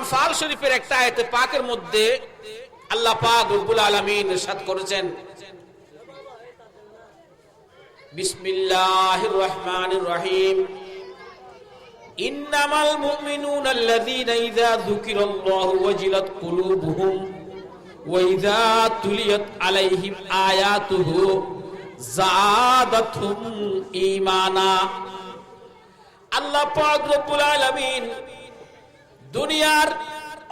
আনফাল শরীফের একটা আয়াতে পাকের মধ্যে আল্লাহ পাক রব্বুল আলামিন ইরশাদ করেছেন, বিসমিল্লাহির রহমানির রহিম, ইন্নামাল মুমিনুনা আল্লাযীনা ইযা যুকিরাল্লাহু ওয়াজিলাত কুলুবুহুম ওয়া ইযা তুলিয়াত আলাইহিম আয়াতুহু যাদাতহুম ঈমানা। আল্লাহ পাক রব্বুল আলামিন দুনিয়ার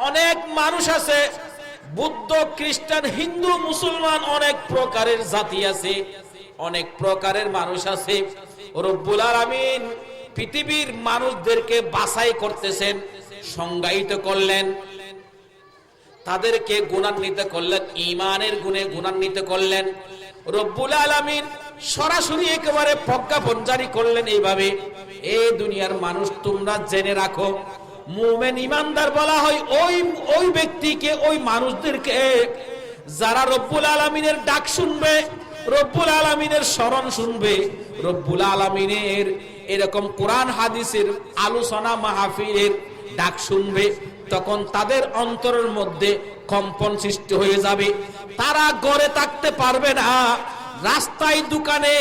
অনেক মানুষ আছে, বুদ্ধ, খ্রিস্টান, হিন্দু, মুসলমান, অনেক প্রকারের জাতি আছে, অনেক প্রকারের মানুষ আছে। রব্বুল আলামিন পৃথিবীর মানুষদেরকে বাছাই করতেছেন, সংজ্ঞায়িত করলেন, তাদেরকে গুণান্বিত করলেন, ঈমানের গুণে গুণান্বিত করলেন। রব্বুল আলামিন সরাসরি একেবারে প্রজ্ঞাপন জারি করলেন এইভাবে, এই দুনিয়ার মানুষ তোমরা জেনে রাখো, মুমিন ঈমানদার বলা হয় ওই ব্যক্তিকে, ওই মানুষদেরকে যারা রব্বুল আলামিনের ডাক শুনবে, রব্বুল আলামিনের স্মরণ শুনবে, রব্বুল আলামিনের এরকম কোরআন হাদিসের আলোচনা মাহফিলের ডাক শুনবে, তখন তাদের অন্তরের মধ্যে কম্পন সৃষ্টি হয়ে যাবে। তারা ঘরে থাকতে পারবে না, রাস্তায় দোকানে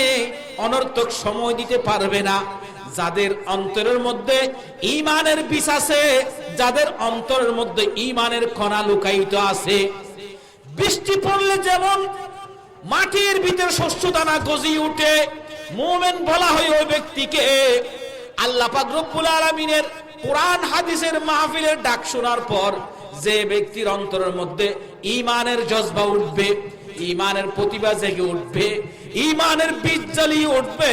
অনর্থক সময় দিতে পারবে না। যাদের অন্তরের মধ্যে ঈমানের বীজ আছে, যাদের অন্তরের মধ্যে ঈমানের কণা লুকায়িত আছে, বৃষ্টি পড়লে যেমন মাটির ভিতর শস্য দানা গজিয়ে উঠে, মুমিন বলা হয় ওই ব্যক্তিকে। আল্লাহ পাক রব্বুল আলামিনের কোরআন হাদিসের মাহফিলের ডাক শোনার পর যে ব্যক্তির অন্তরের মধ্যে ঈমানের জজবা উঠবে, ঈমানের প্রতিভা জেগে উঠবে, ঈমানের বীজ জ্বালিয়ে উঠবে,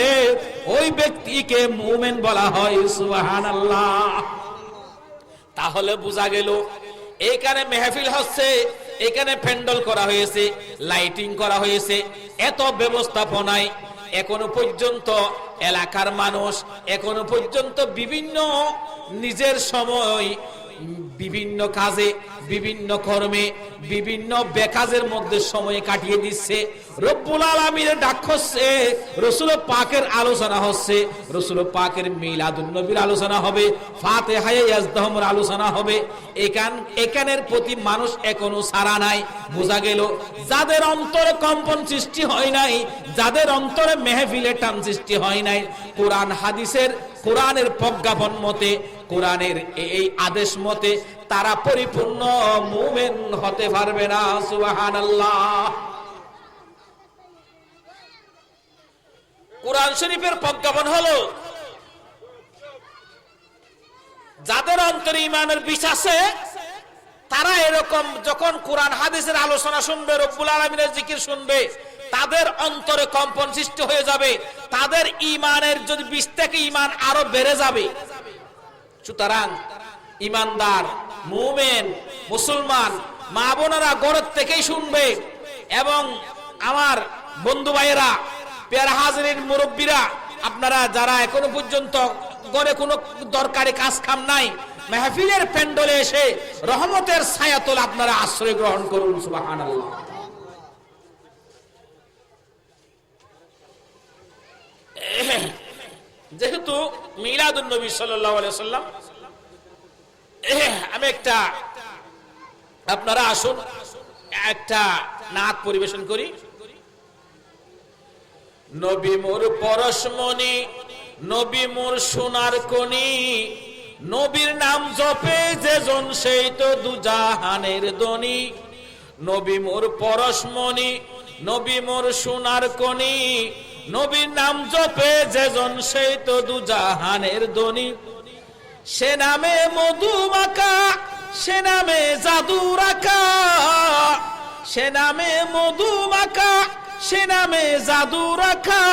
ওই ব্যক্তিকে মুমিন বলা হয়। সুবহানাল্লাহ। তাহলে বোঝা গেল এখানে মেহফিল হচ্ছে, এখানে প্যান্ডেল করা হয়েছে, লাইটিং করা হয়েছে, এত ব্যবস্থাপনায় এখনো পর্যন্ত এলাকার মানুষ এখনো পর্যন্ত বিভিন্ন নিজের সময় বিভিন্ন কাজে, বিভিন্ন কর্মে, বিভিন্ন বেকাজের মধ্যে সময় কাটিয়ে দিচ্ছে। রব্বুল আলামিনের ডাক হচ্ছে, রাসূল পাকের আলোচনা হচ্ছে, রাসূল পাকের মিলাদুন নবীর আলোচনা হবে, ফাতিহায়ে ইয়াজদাহুমের আলোচনা হবে। এখানের প্রতি মানুষ এখনো সারা নাই। বোঝা গেল যাদের অন্তরে কম্পন সৃষ্টি হয় নাই, যাদের অন্তরে মেহফিলে টান সৃষ্টি হয় নাই, কোরআন হাদিসের, কোরআনের প্রজ্ঞাপন মতে, কোরআনের এই আদেশ মতে তারা পরিপূর্ণ মুমিন হতে পারবে না। সুবহানাল্লাহ। কোরআন শরীফের প্রজ্ঞাপন হলো যাদের অন্তরে ঈমানের বীজ আছে, তারা এরকম যখন কোরআন হাদিসের আলোচনা শুনবে, রব্বুল আলামিনের জিকির শুনবে, তাদের অন্তরে কম্পন সৃষ্টি হয়ে যাবে, তাদের ঈমানের যদি বীজ থেকে ঈমান আরো বেড়ে যাবে। সুতরাং ঈমানদার মুমিন মুসলমান মা বোনেরা ঘরের থেকেই শুনবে, এবং আমার বন্ধু ভাইয়েরা, পেয়ারা হাজিরিন, মুরব্বীরা, আপনারা যারা এখনো পর্যন্ত ঘরে কোনো দরকারি কাজ কাম নাই, মেহফিলের প্যান্ডেলে এসে রহমতের ছায়াতলে আপনারা আশ্রয় গ্রহণ করুন। সুবহানাল্লাহ। যেহেতু মিলাদুন নবী সাল্লাল্লাহু আলাইহি ওয়াসাল্লাম, আমি একটা, আপনারা আসুন একটা নাত পরিবেশন করি। নবী মোর পরশমণি, নবী মোর সোনার কণি, নবীর নাম জপে যেজন সেই তো দুজাহানের ধনী। নবী মোর পরশমণি, নবী মোর সোনার কণি, নবীর নাম জপে যেজন সেই তো দুজাহানের ধনী। সে নামে মধু মাখা, সে নামে জাদু রাখা, সে নামে মধু মাখা, সে নামে জাদু রাখা,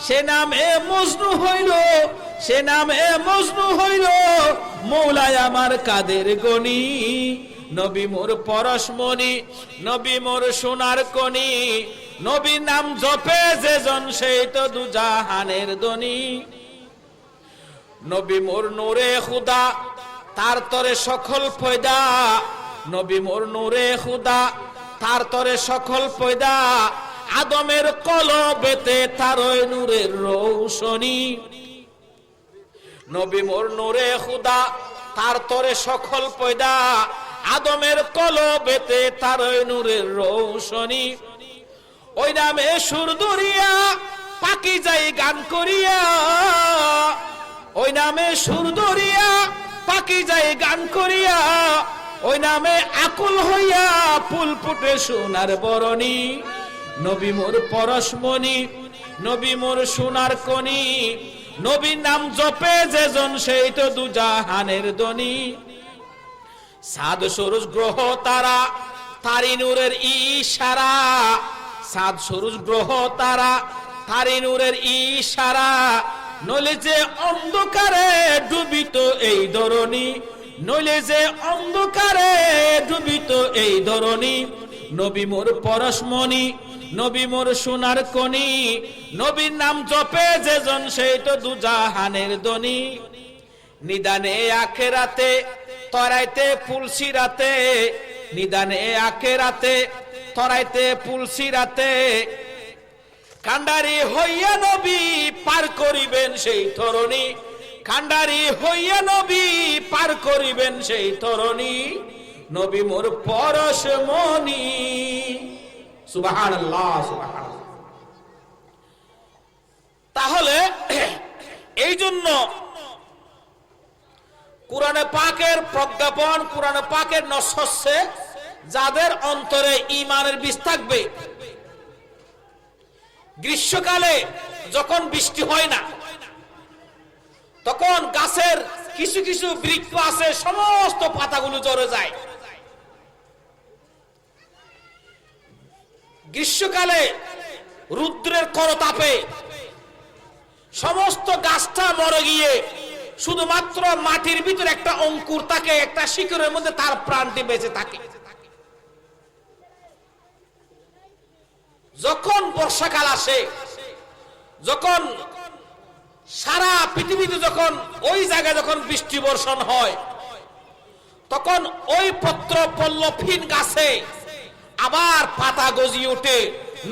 সে নামে মজনু হইল, সে নামে মজনু হইল মৌলায় আমার কাদের গনি। নবী মোর পরশমণি, নবী মোর সোনার কণি, নবীর নাম জপে যেজন সেই তো দুজাহানের ধনী। নবী মোর নূরে খুদা, তার তরে সকল পয়দা, নবী মোর নূরে খুদা, তার তরে সকল পয়দা, আদমের কলবেতে তার ওই নূরের রৌশনী। নবী মোর নূরে খুদা, তার তরে সকল পয়দা, আদমের কলবেতে তার নূরের রৌশনী। ওই নামে সুর ধরিয়া পাকি যাই গান করিয়া, ওই নামে সুর ধরিয়া পাকি যাই গান করিয়া, ওই নামে আকুল হইয়া ফুল ফুটে সোনার বরণী। নবী মোর পরশমণি, নবী মোর সোনার কণি, নবীর নাম জপে যেজন সেই তো দুজাহানের ধনী। সাদ সরুজ গ্রহ তারা তারি নূরের ইশারা, সাদ সরুজ গ্রহ তারা তারি নূরের ইশারা। নইলে যে অন্ধকারে ডুবিত এই ধরণী, নইলে যে অন্ধকারে ডুবিত এই ধরণী। নবী মোর পরশমণি, নবী মোর সোনার কণি, নবীর নাম জপে যেজন সেই তো দুজাহানের ধনী। নিদানে আখেরাতে তরাইতে পুলসিরাতে, নিদানে আখেরাতে তরাইতে পুলসিরাতে। কান্ডারি হইয়া নবী পার করিবেন সেই তরণী, কান্ডারি হইয়া নবী পার করিবেন সেই তরণী। নবী মোর পরশমণি। সুবহানাল্লাহ, সুবহানাল্লাহ। তাহলে এই জন্য কুরআনে পাকের প্রজ্ঞাপন, কুরআনে পাকের নসসে যাদের অন্তরে ঈমানের বীজ থাকবে, গ্রীষ্মকালে যখন বৃষ্টি হয় না তখন গাছের কিছু কিছু বৃক্ষ আছে সমস্ত পাতাগুলো ঝরে যায়। গ্রীষ্মকালে রুদ্রের করতাপে সমস্ত গাছটা মরে গিয়ে শুধুমাত্র মাটির ভিতরে একটা অঙ্কুর থাকে, একটা শিকড়ের মধ্যে তার প্রাণটি বেঁচে থাকে। যখন বর্ষাকাল আসে, যখন সারা পৃথিবীতে যখন ওই জায়গায় যখন বৃষ্টি বর্ষণ হয়, তখন ওই পত্র পল্লবহীন গাছে আবার পাতা গজিয়ে ওঠে,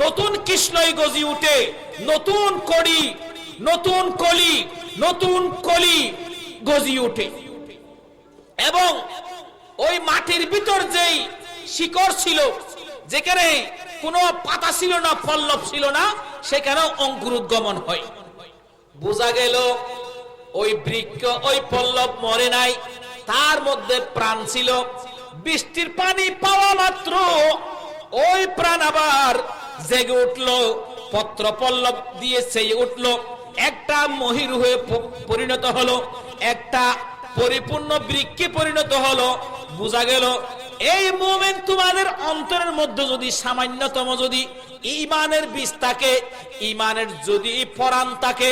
নতুন কৃষ্ণই গজিয়ে ওঠে, নতুন কড়ি, নতুন কলি, নতুন কলি গজিয়ে ওঠে। এবং ওই মাটির ভিতর যেই শিকড় ছিল, যেখানে কোনো পাতা ছিল না, পল্লব ছিল না, সেখানেও অঙ্কুরোদ্গমন হয়। বোঝা গেল ওই বৃক্ষ, ওই পল্লব মরে নাই, তার মধ্যে প্রাণ ছিল। বৃষ্টির পানি পাওয়া মাত্র ওই প্রাণ আবার জেগে উঠলো, পত্র পল্লব দিয়ে চেয়ে উঠলো, একটা মহির হয়ে পরিণত হলো, একটা পরিপূর্ণ বৃক্ষে পরিণত হলো। বোঝা গেল এই মুমিন তোমাদের অন্তরের মধ্যে যদি সামান্যতম যদি ঈমানের বীজ থাকে, ঈমানের যদি পরাণ থাকে,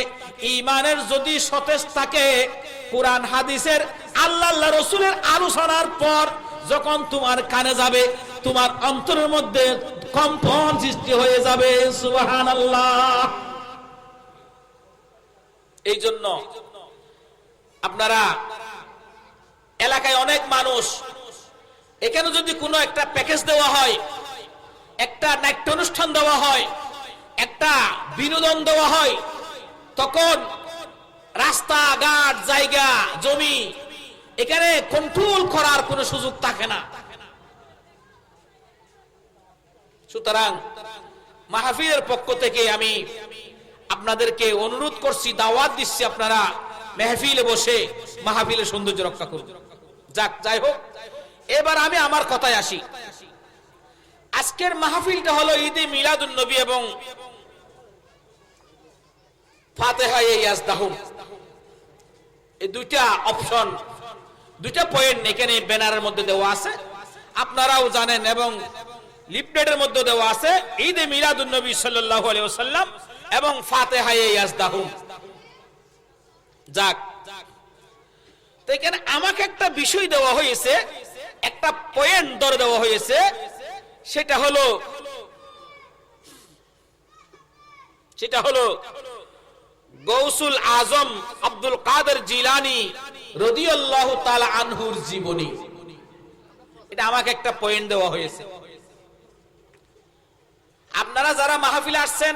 ঈমানের যদি সতেজ থাকে, কোরআন হাদিসের আল্লাহ রাসূলের আলোচনার পর যখন তোমার কানে যাবে, তোমার অন্তরের মধ্যে কম্পন সৃষ্টি হয়ে যাবে। সুবহানাল্লাহ। এই জন্য আপনারা এলাকায় অনেক মানুষ, এখানে যদি কোনো একটা প্যাকেজ দেওয়া হয়, একটা নাট্য অনুষ্ঠান দেওয়া হয়, একটা বিনোদন দেওয়া হয়, তখন রাস্তাঘাট, জায়গা জমি এখানে কন্ট্রোল করার কোনো সুযোগ থাকে না। সুতরাং মাহফিলের পক্ষ থেকে আমি আপনাদেরকে অনুরোধ করছি, দাওয়াত দিচ্ছি, আপনারা মাহফিলে বসে মাহফিলের সৌন্দর্য রক্ষা করুন। যাক, যাই হোক, এবার আমি আমার কথায় আসি। আজকের মাহফিলটা হলো ঈদে মিলাদুন নবী এবং ফাতিহা ইয়াজদাহুম, এই দুইটা অপশন, দুইটা পয়েন্ট এখানে ব্যানারের মধ্যে দেওয়া আছে, আপনারাও জানেন, এবং লিফলেটের মধ্যে দেওয়া আছে ঈদে মিলাদুন নবী সাল্লাল্লাহু আলাইহি ওয়াসাল্লাম এবং ফাতিহা ইয়াজদাহুম। যাক, তো এখানে আমাকে একটা বিষয় দেওয়া হয়েছে, একটা পয়েন্ট ধরে দেওয়া হয়েছে, সেটা হলো গৌসুল আজম আব্দুল কাদের জিলানী রাদিয়াল্লাহু তাআলা আনহুর জীবনী। এটা আমাকে একটা পয়েন্ট দেওয়া হয়েছে। আপনারা যারা মাহফিলে আসছেন,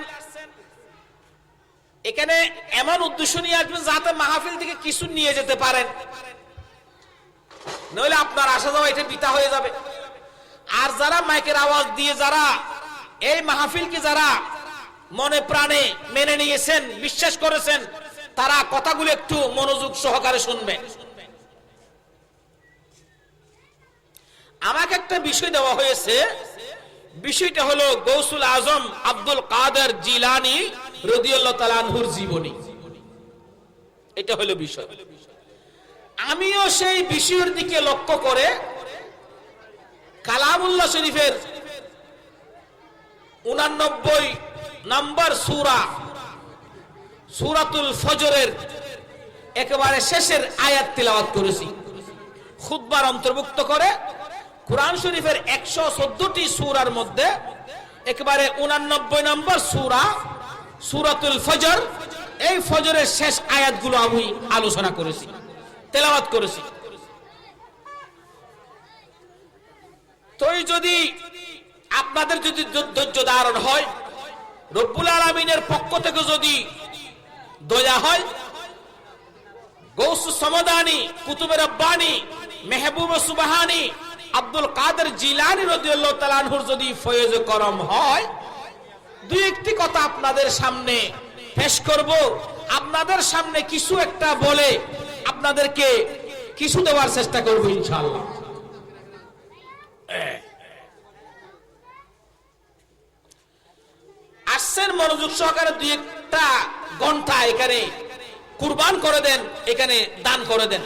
এখানে এমন উদ্দেশ্য নিয়ে আসবেন যাতে মাহফিল থেকে কিছু নিয়ে যেতে পারেন। নইলে আপনার আসা যাওয়া এটা বৃথা হয়ে যাবে। আর যারা মাইকের আওয়াজ দিয়ে যারা এই মাহফিলকে যারা মনে প্রাণে মেনে নিয়েছেন, বিশ্বাস করেছেন, তারা কথাগুলো একটু মনোযোগ সহকারে শুনবেন। আমাকে একটা বিষয় দেওয়া হয়েছে, বিষয়টা হলো গৌসুল আজম আব্দুল কাদের জিলানী রাদিয়াল্লাহু তাআলা আনহুর জীবনী। এটা হলো বিষয়। আমিও সেই বিষয়ের দিকে লক্ষ্য করে কালামুল্লাহ শরীফের 89 নম্বর সূরা সূরাতুল ফজরের একেবারে শেষের আয়াত তিলাওয়াত করেছি, খুতবার অন্তর্ভুক্ত করে। কুরআন শরীফের 114টি সূরার মধ্যে একেবারে 89 নম্বর সূরা সূরাতুল ফজর, এই ফজরের শেষ আয়াতগুলো আমি আলোচনা করেছি, তেলাওয়াত করেছি। তো যদি আপনাদের যদি ধৈর্য ধারণ হয়, রব্বুল আলামিনের পক্ষ থেকে যদি দয়া হয়, গৌসুস সমদানি, কুতুবে রব্বানি, মেহবুব সুবহানি, আব্দুল কাদের জিলানী রাদিয়াল্লাহু তাআলা আনহুর যদি ফয়েজ করম হয়, দুই একটি কথা আপনাদের সামনে পেশ করব। আপনাদের সামনে কিছু একটা বলে আপনাদেরকে কিছু দেওয়ার চেষ্টা করব ইনশাআল্লাহ। আসছেন মনোযোগ সহকারে, দুই একটা ঘন্টা এখানে কুরবান করে দেন, এখানে দান করে দেন।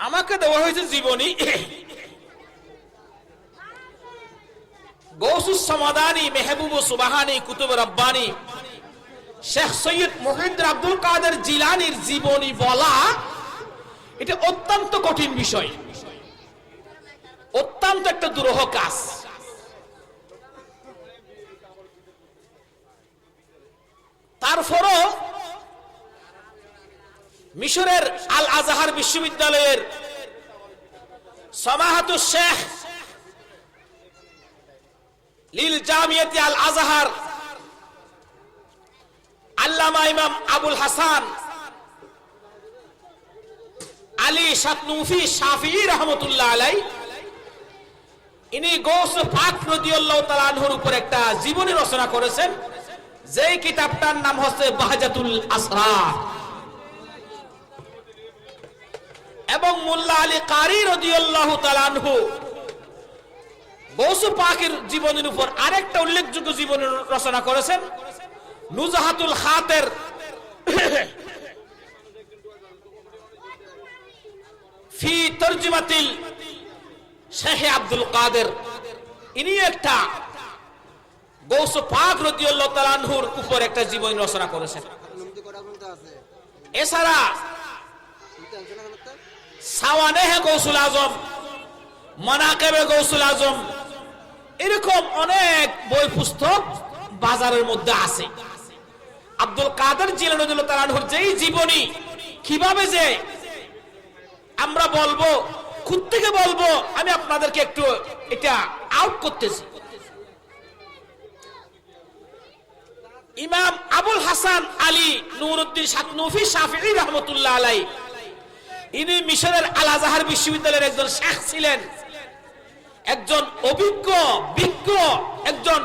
আমাকে দেওয়া হয়েছে জীবনী গৌসুস সমাদানি, মেহবুব সুবহানি, কুতুব রব্বানি, শেখ সৈয়দ মুহিউদ্দিন আব্দুল কাদের জিলানীর জীবনী বলা এটা অত্যন্ত কঠিন বিষয়, অত্যন্ত একটা দুরূহ কাজ। তারপরও মিশরের আল আজহার বিশ্ববিদ্যালয়ের সামাহাতুশ শেখ লিল জামিয়াতি আল আজহার আল্লামা ইমাম আবুল হাসান আলী শাতনুফি শাফিঈ রাহমাতুল্লাহ আলাইহি, ইনি গৌস পাক রাদিয়াল্লাহু তাআলা আনহুর উপর একটা জীবনী রচনা করেছেন, যেই কিতাবটার নাম হচ্ছে বাহজাতুল আসরার। এবং মোল্লা আলী কারি রাদিয়াল্লাহু তাআলা আনহু গৌস পাকের জীবনের উপর আরেকটা উল্লেখযোগ্য জীবনী রচনা করেছেন, নুজহাতুল খাতের ফি তরজমাতিল শেখ আব্দুল কাদের। ইনি একটা গৌস পাক রাদিয়াল্লাহু তাআলা আনহুর উপর একটা জীবনী রচনা করেছেন। এছাড়া সাওয়ানেহে গৌসুল আজম, মানাকিবে গৌসুল আজম, এরকম অনেক বই পুস্তক বাজারের মধ্যে আছে। আব্দুল কাদের জিলানী রাদিয়াল্লাহু তাআলা আনহুর যেই জীবনী, কিভাবে যে আমরা বলবো, খুদ থেকে বলবো, আমি আপনাদেরকে একটু এটা আউট করতেছি। ইমাম আবুল হাসান আলী নুরউদ্দিন শাতনুফি শাফিঈ রাহমাতুল্লাহ আলাইহি, ইনি মিশরের আল আজহার বিশ্ববিদ্যালয়ের একজন শেখ ছিলেন, একজন অভিজ্ঞ বিজ্ঞ, একজন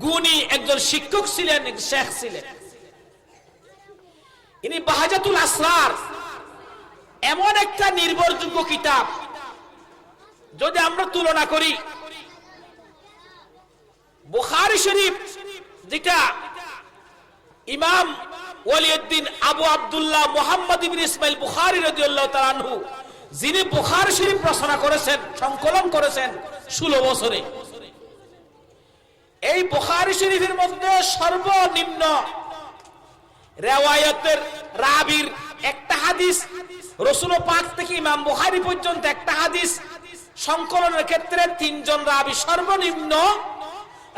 গুণী, একজন শিক্ষক ছিলেন, শেখ ছিলেন। ইনি বাহজাতুল আসরার এমন একটা নির্ভরযোগ্য কিতাব, যদি আমরা তুলনা করি বুখারী শরীফ, যেটা ইমাম ওয়ালিউদ্দিন আবু আব্দুল্লাহ মুহাম্মদ ইবনে ইসমাইল বুখারী রাদিয়াল্লাহু তাআলা আনহু, যিনি বুখারী শরীফ রচনা করেছেন, সংকলন করেছেন 16 বছরে, এই বুখারী শরীফের মধ্যে সর্বনিম্ন রিওয়ায়াতের রাবীর একটা হাদিস, রাসূল পাক থেকে ইমাম বুখারী পর্যন্ত একটা হাদিস সংকলনের ক্ষেত্রে 3 জন রাবী, সর্বনিম্ন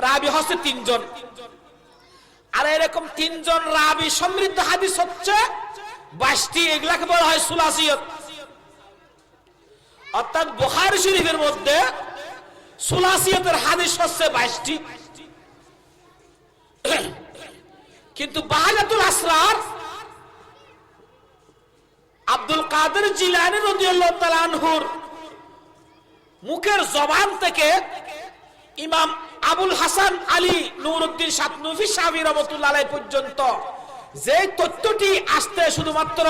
রাবী হচ্ছে 3 জন। আর এরকম 3 জন রাবী সমৃদ্ধ হাদিস হচ্ছে 22টি, এগুলাকে বলা হয় সুলাসিয়ত। অর্থাৎ বুখারী শরীফের মধ্যে সুলাসিয়তের হাদিস হচ্ছে 22টি, কিন্তু বাহজাতুল আসরার আব্দুল কাদের জিলানী রাদিয়াল্লাহু তাআলা আনহুর মুখের জবান থেকে ইমাম আবুল হাসান আলী নুরউদ্দিন সাতনুফি শাফি রাহমাতুল্লাহ আলাইহি পর্যন্ত যে তথ্যটি আসতে শুধুমাত্র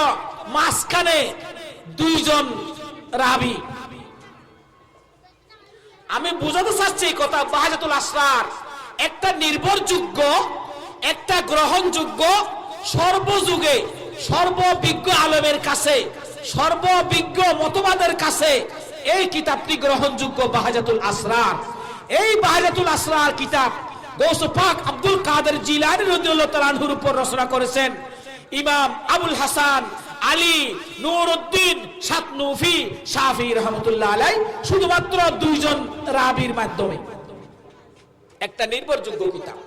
মাঝখানে দুইজন রাবী। আমি বুঝাতে চাচ্ছি কথা, বাহাজাতুল আসরার একটা নির্ভরযোগ্য, একটা গ্রহণযোগ্য, সর্বযুগে সর্ববিজ্ঞ আলেমের কাছে, সর্ববিজ্ঞ মতবাদের কাছে এই কিতাবটি গ্রহণযোগ্য বাহাজাতুল আসরার। এই বাহাজাতুল আসরার কিতাব গৌস পাক আব্দুল কাদের জিলানী রাদিয়াল্লাহু তাআলা আনহুর উপর রচনা করেছেন ইমাম আবুল হাসান আলী নুরউদ্দিন সাতনুফি শাফি রাহমাতুল্লাহ আলাইহি, শুধুমাত্র দুইজন রাবীর মাধ্যমে। একটা নির্ভরযোগ্য কিতাব।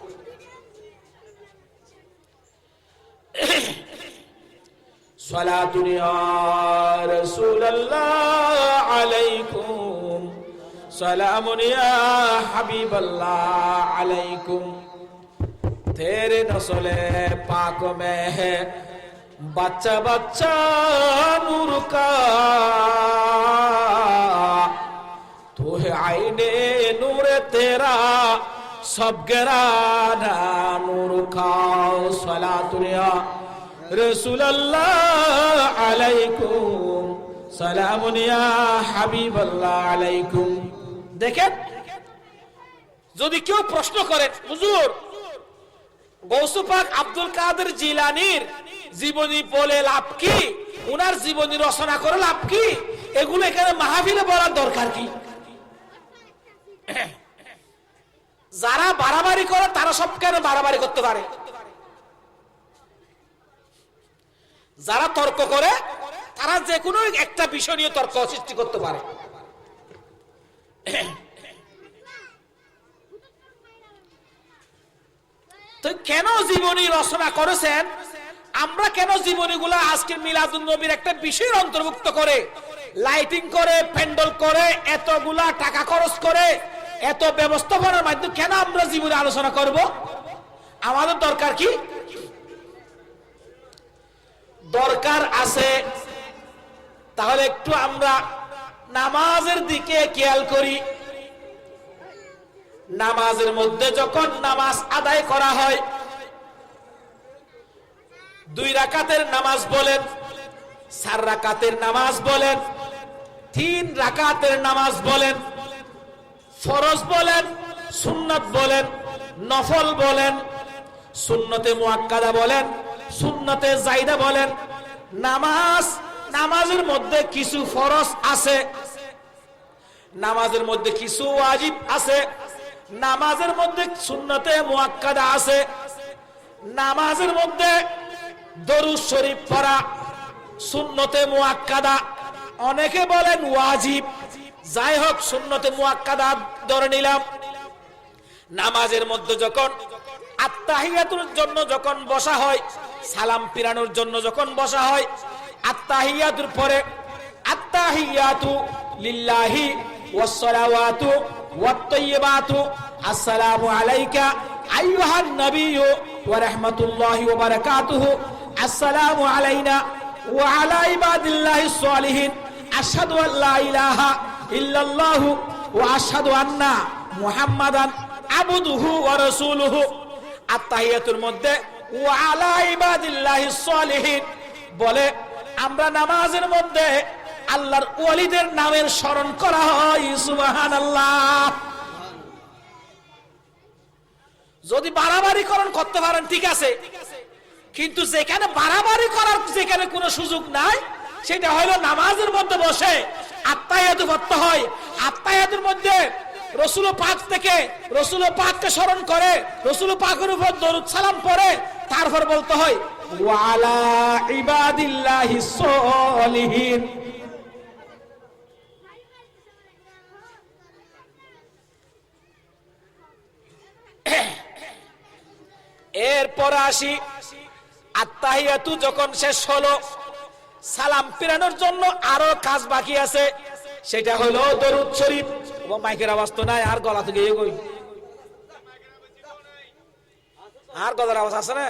সালাতুন ইয়া রাসূলুল্লাহ আলাইকুম, সালামুন ইয়া হাবিবাল্লাহ আলাইকুম, তেরে নসলে পাক মে है बच्चा बच्चा नूर का, तू है आईने नूर तेरा सब गिराना नूर का, सलातुन या रसूलल्लाह अलैकुम, सलामुन या হাবিবাল্লাহ আলাইকুম। দেখেন, যদি কেউ প্রশ্ন করে হুজুর গৌস পাক আব্দুল কাদের জিলানীর জীবনী বলে লাভ কি, উনার জীবনী রচনা করে লাভ কি, এগুলো এখানে মাহফিলে বলার দরকার কি? যারা বাড়াবাড়ি করে তারা সব কেন বাড়াবাড়ি করতে পারে? যারা তর্ক করে তারা যে কোনো একটা বিষয় নিয়ে তর্ক সৃষ্টি করতে পারে। তো কেন জীবনী রচনা করেছেন, আমরা কেন জীবনীগুলো আজকের মিলাদুন নবীর একটা বিষয়ের অন্তর্ভুক্ত করে লাইটিং করে প্যান্ডেল করে এতগুলা টাকা খরচ করে এত ব্যবস্থাপনার মাধ্যমে কেন আমরা জীবনী আলোচনা করব? আমাদের দরকার কি? দরকার আছে। তাহলে একটু আমরা নামাজের দিকে খেয়াল করি। নামাজের মধ্যে যখন নামাজ আদায় করা হয়, 2 রাকাতের নামাজ বলেন, 4 রাকাতের নামাজ বলেন, 3 রাকাতের নামাজ বলেন, ফরজ বলেন, সুন্নাত বলেন, নফল বলেন, সুন্নতে মুআক্কাদা বলেন, সুন্নতে জাইদা বলেন, নামাজের মধ্যে কিছু ফরজ আছে, নামাজের মধ্যে কিছু ওয়াজিব আছে, নামাজের মধ্যে সুন্নতে মুআক্কাদা আছে, নামাজের মধ্যে দরুদ শরীফ পড়া সুন্নতে মুআক্কাদা, অনেকে বলেন ওয়াজিব, যাই হোক সুন্নতে মুআক্কাদা ধরে নিলাম। নামাজের মধ্যে যখন আত্তাহিয়াতুর জন্য যখন বসা হয়, সালাম ফিরানোর জন্য যখন বসা হয়, আত্তাহিয়াতুর পরে আত্তাহিয়াতু লিল্লাহি ওয়াস সালাওয়াতু ওয়াত তাইয়্যিবাতু আসসালামু আলাইকা আইয়ুহান নাবিয়্যু ওয়া রাহমাতুল্লাহি ওয়া বারাকাতুহু, আসসালামু আলাইনা ওয়া আলা ইবাদিল্লাহিস সালিহিন, আশহাদু আল্লা ইলাহা ইল্লাল্লাহু ওয়া আশহাদু আন্না মুহাম্মাদান আবদুহু ওয়া রাসূলুহু। আত্তাহিয়াতুর মধ্যে ওয়া আলা ইবাদিল্লাহিস সালিহিন বলে আমরা নামাজের মধ্যে আল্লাহর ওয়ালিদের নামের স্মরণ করা হয়। সুবহানাল্লাহ। যদি বাড়াবাড়ি করতে পারেন ঠিক আছে, কিন্তু যেখানে বাড়াবাড়ি করার যেখানে কোনো সুযোগ নাই, সেটা হলো নামাজের মধ্যে বসে আত্তাহিয়াতু পড়তে হয়। আত্তাহিয়াতুর মধ্যে রাসূল পাক থেকে রাসূল পাককে স্মরণ করে, রাসূল পাকের উপর দরুদ সালাম পড়ে, তারপর বলতে হয় ওয়া আলা ইবাদিল্লাহিস সালিহিন। এরপর আসি আত্তাহিয়াতু যখন শেষ হলো, সালাম ফিরানোর জন্য আরো কাজ বাকি আছে, সেটা হলো দরুদ শরীফ। ও মাইকের আওয়াজ তো নাই, আর গলা থেকে কই, আর গলার আওয়াজ আছে না?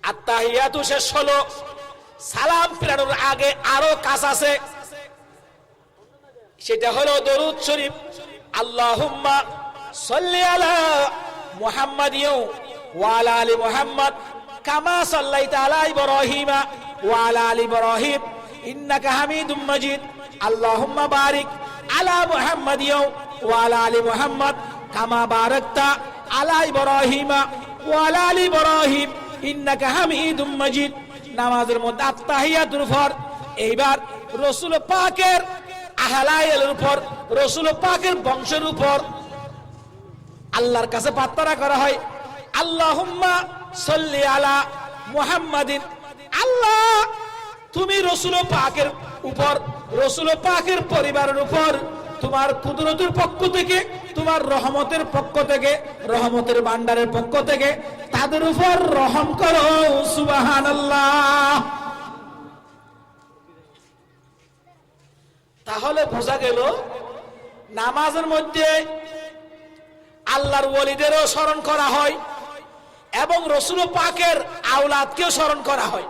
আত্তাহিয়াতু শেষ হলো, সালাম ফেরানোর আগে আরো কাজ আছে, সেটা হলো দরুদ শরীফ। আল্লাহুম্মা সাল্লি আলা মুহাম্মাদিন ওয়া আলা আলি মুহাম্মাদ কামা সাল্লাইতা আলা ইব্রাহিমা ওয়া আলা আলি ইব্রাহিম ইন্নাকা হামিদুম মাজিদ। আল্লাহুম্মা বারিক আলা মুহাম্মাদিন ওয়া আলা আলি মুহাম্মাদ কামা বারাকতা আলা ইব্রাহিমা ওয়া আলা আলি ইব্রাহিম ইন্নাকা হামিদুম মাজিদ। নামাজের মধ্যে আত্তাহিয়াতুর পর এইবার রাসূল পাকের আহলাইলের উপর, রাসূল পাকের বংশের উপর আল্লাহর কাছে প্রার্থনা করা হয়, আল্লাহুম্মা সাল্লি আলা মুহাম্মাদিন। আল্লাহ তুমি রাসূল পাকের উপর, রাসূল পাকের পরিবারের উপর তোমার কুদরতের পক্ষ থেকে, তোমার রহমতের পক্ষ থেকে, রহমতের ভান্ডারের পক্ষ থেকে তাদের উপর রহম করো। সুবহানাল্লাহ। তাহলে বোঝা গেল নামাজের মধ্যে আল্লাহর ওলিদেরও স্মরণ করা হয় এবং রাসূল পাকের আওলাদকেও স্মরণ করা হয়।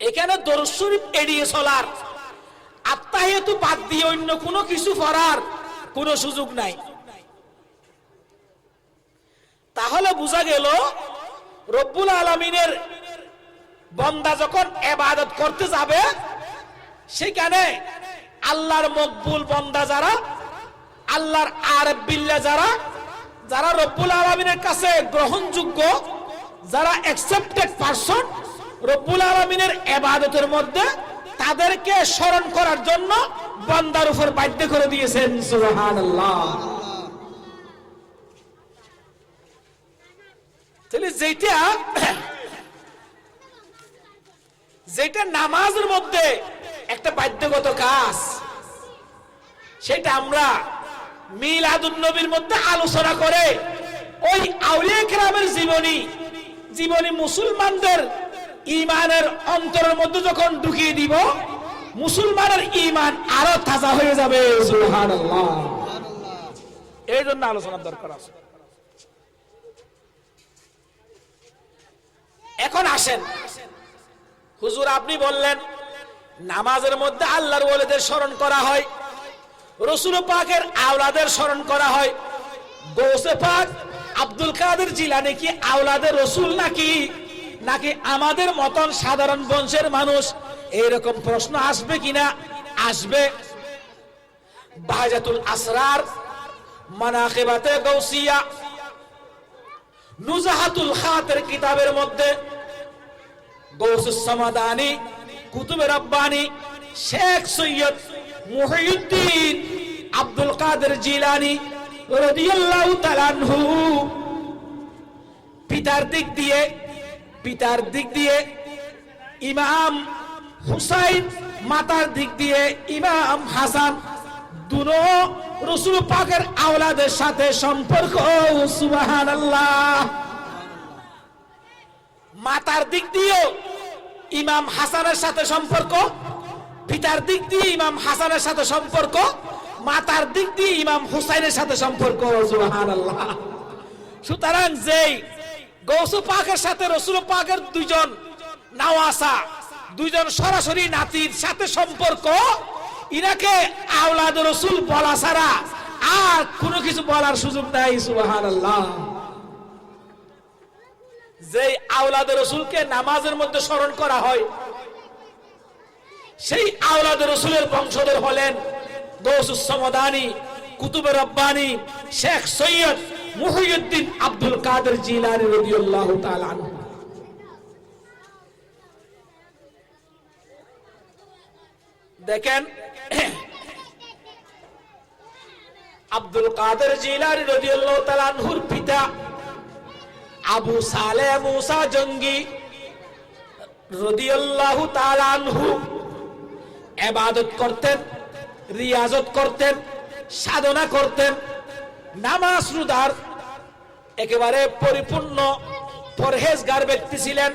এখানে দরুদ শরীফ এড়িয়ে চলার, আত্তাহিয়াতু বাদ দিয়ে অন্য কোনো কিছু করার কোনো সুযোগ নাই। তাহলে বোঝা গেল রব্বুল আলামিনের বান্দা যখন ইবাদত করতে যাবে, সেখানে আল্লাহর মকবুল বান্দা যারা, আল্লাহর আরিফ বিল্লাহ যারা, যারা রব্বুল আলামিনের কাছে গ্রহণযোগ্য, যারা অ্যাকসেপ্টেড পারসন রব্বুল আলামিনের ইবাদতের মধ্যে, তাদেরকে স্মরণ করার জন্য বান্দার উপর বাধ্য করে দিয়েছেন। সুবহানাল্লাহ। তাহলে যেটা নামাজের মধ্যে একটা বাধ্যগত কাজ, সেটা আমরা মিলাদুন নবীর মধ্যে আলোচনা করে ওই আউলিয়া কেরামের জীবনী মুসলমানদের ঈমানের অন্তরের মধ্যে যখন ঢুকিয়ে দিব, মুসলমানের ঈমান আরো তাজা হয়ে যাবে। সুবহানাল্লাহ। এই জন্য আলোচনার দরকার আছে। এখন আসেন, হুজুর আপনি বললেন নামাজের মধ্যে আল্লাহর ওলিদের স্মরণ করা হয়, রাসূল পাকের আওলাদের স্মরণ করা হয়। গৌসে পাক আব্দুল কাদের জিলানী কি আওলাদের রাসূল নাকি আমাদের মতন সাধারণ বংশের মানুষ? এইরকম প্রশ্ন আসবে কিনা? আসবে। বাহাজাতুল আসরার, মানাকিবাতে গৌসিয়া, নুজাহাতুল খাতের কিতাবের মধ্যে গৌসুস সামাদানি, কুতুবে রাব্বানি, শেখ সৈয়দ মুহিউদ্দিন আব্দুল কাদের জিলানী রাদিয়াল্লাহু তাআলা আনহু পিতার দিক দিয়ে ইমাম হুসাইন, মাতার দিক দিয়ে ইমাম হাসান, দুনো রাসূল পাকের আওলাদের সাথে সম্পর্ক। সুবহানাল্লাহ। মাতার দিক দিয়ে ইমাম হাসানের সাথে সম্পর্ক, পিতার দিক দিয়ে ইমাম হাসানের সাথে সম্পর্ক, মাতার দিক দিয়ে ইমাম হুসাইনের সাথে সম্পর্ক। সুবহানাল্লাহ। সুতরাং যেই গৌস পাকের সাথে রাসূল পাকের দুইজন নাওয়াসা, দুইজন সরাসরি নাতির সাথে সম্পর্ক, ইনাকে আওলাদ রাসূল বলা ছাড়া আর কোনো কিছু বলার সুযোগ নাই। সুবহানাল্লাহ। যেই আওলাদ রাসূলকে নামাজের মধ্যে স্মরণ করা হয়, সেই আওলাদ রাসূলের বংশধর হলেন গৌসুস সামাদানি, কুতুবে রাব্বানি, শেখ সৈয়দ মুহিউদ্দিন আব্দুল কাদের জিলানী রাদিয়াল্লাহু তাআলা আনহু। দেখেন, আব্দুল কাদের জিলানী রাদিয়াল্লাহু তাআলা আনহুর পিতা আবু সালেহ মুসা জঙ্গি রাদিয়াল্লাহু তাআলা আনহু ইবাদত করতেন, রিয়াজত করতেন, সাধনা করতেন, নামাজ রোজার একেবারে পরিপূর্ণ পরহেজগার ব্যক্তি ছিলেন।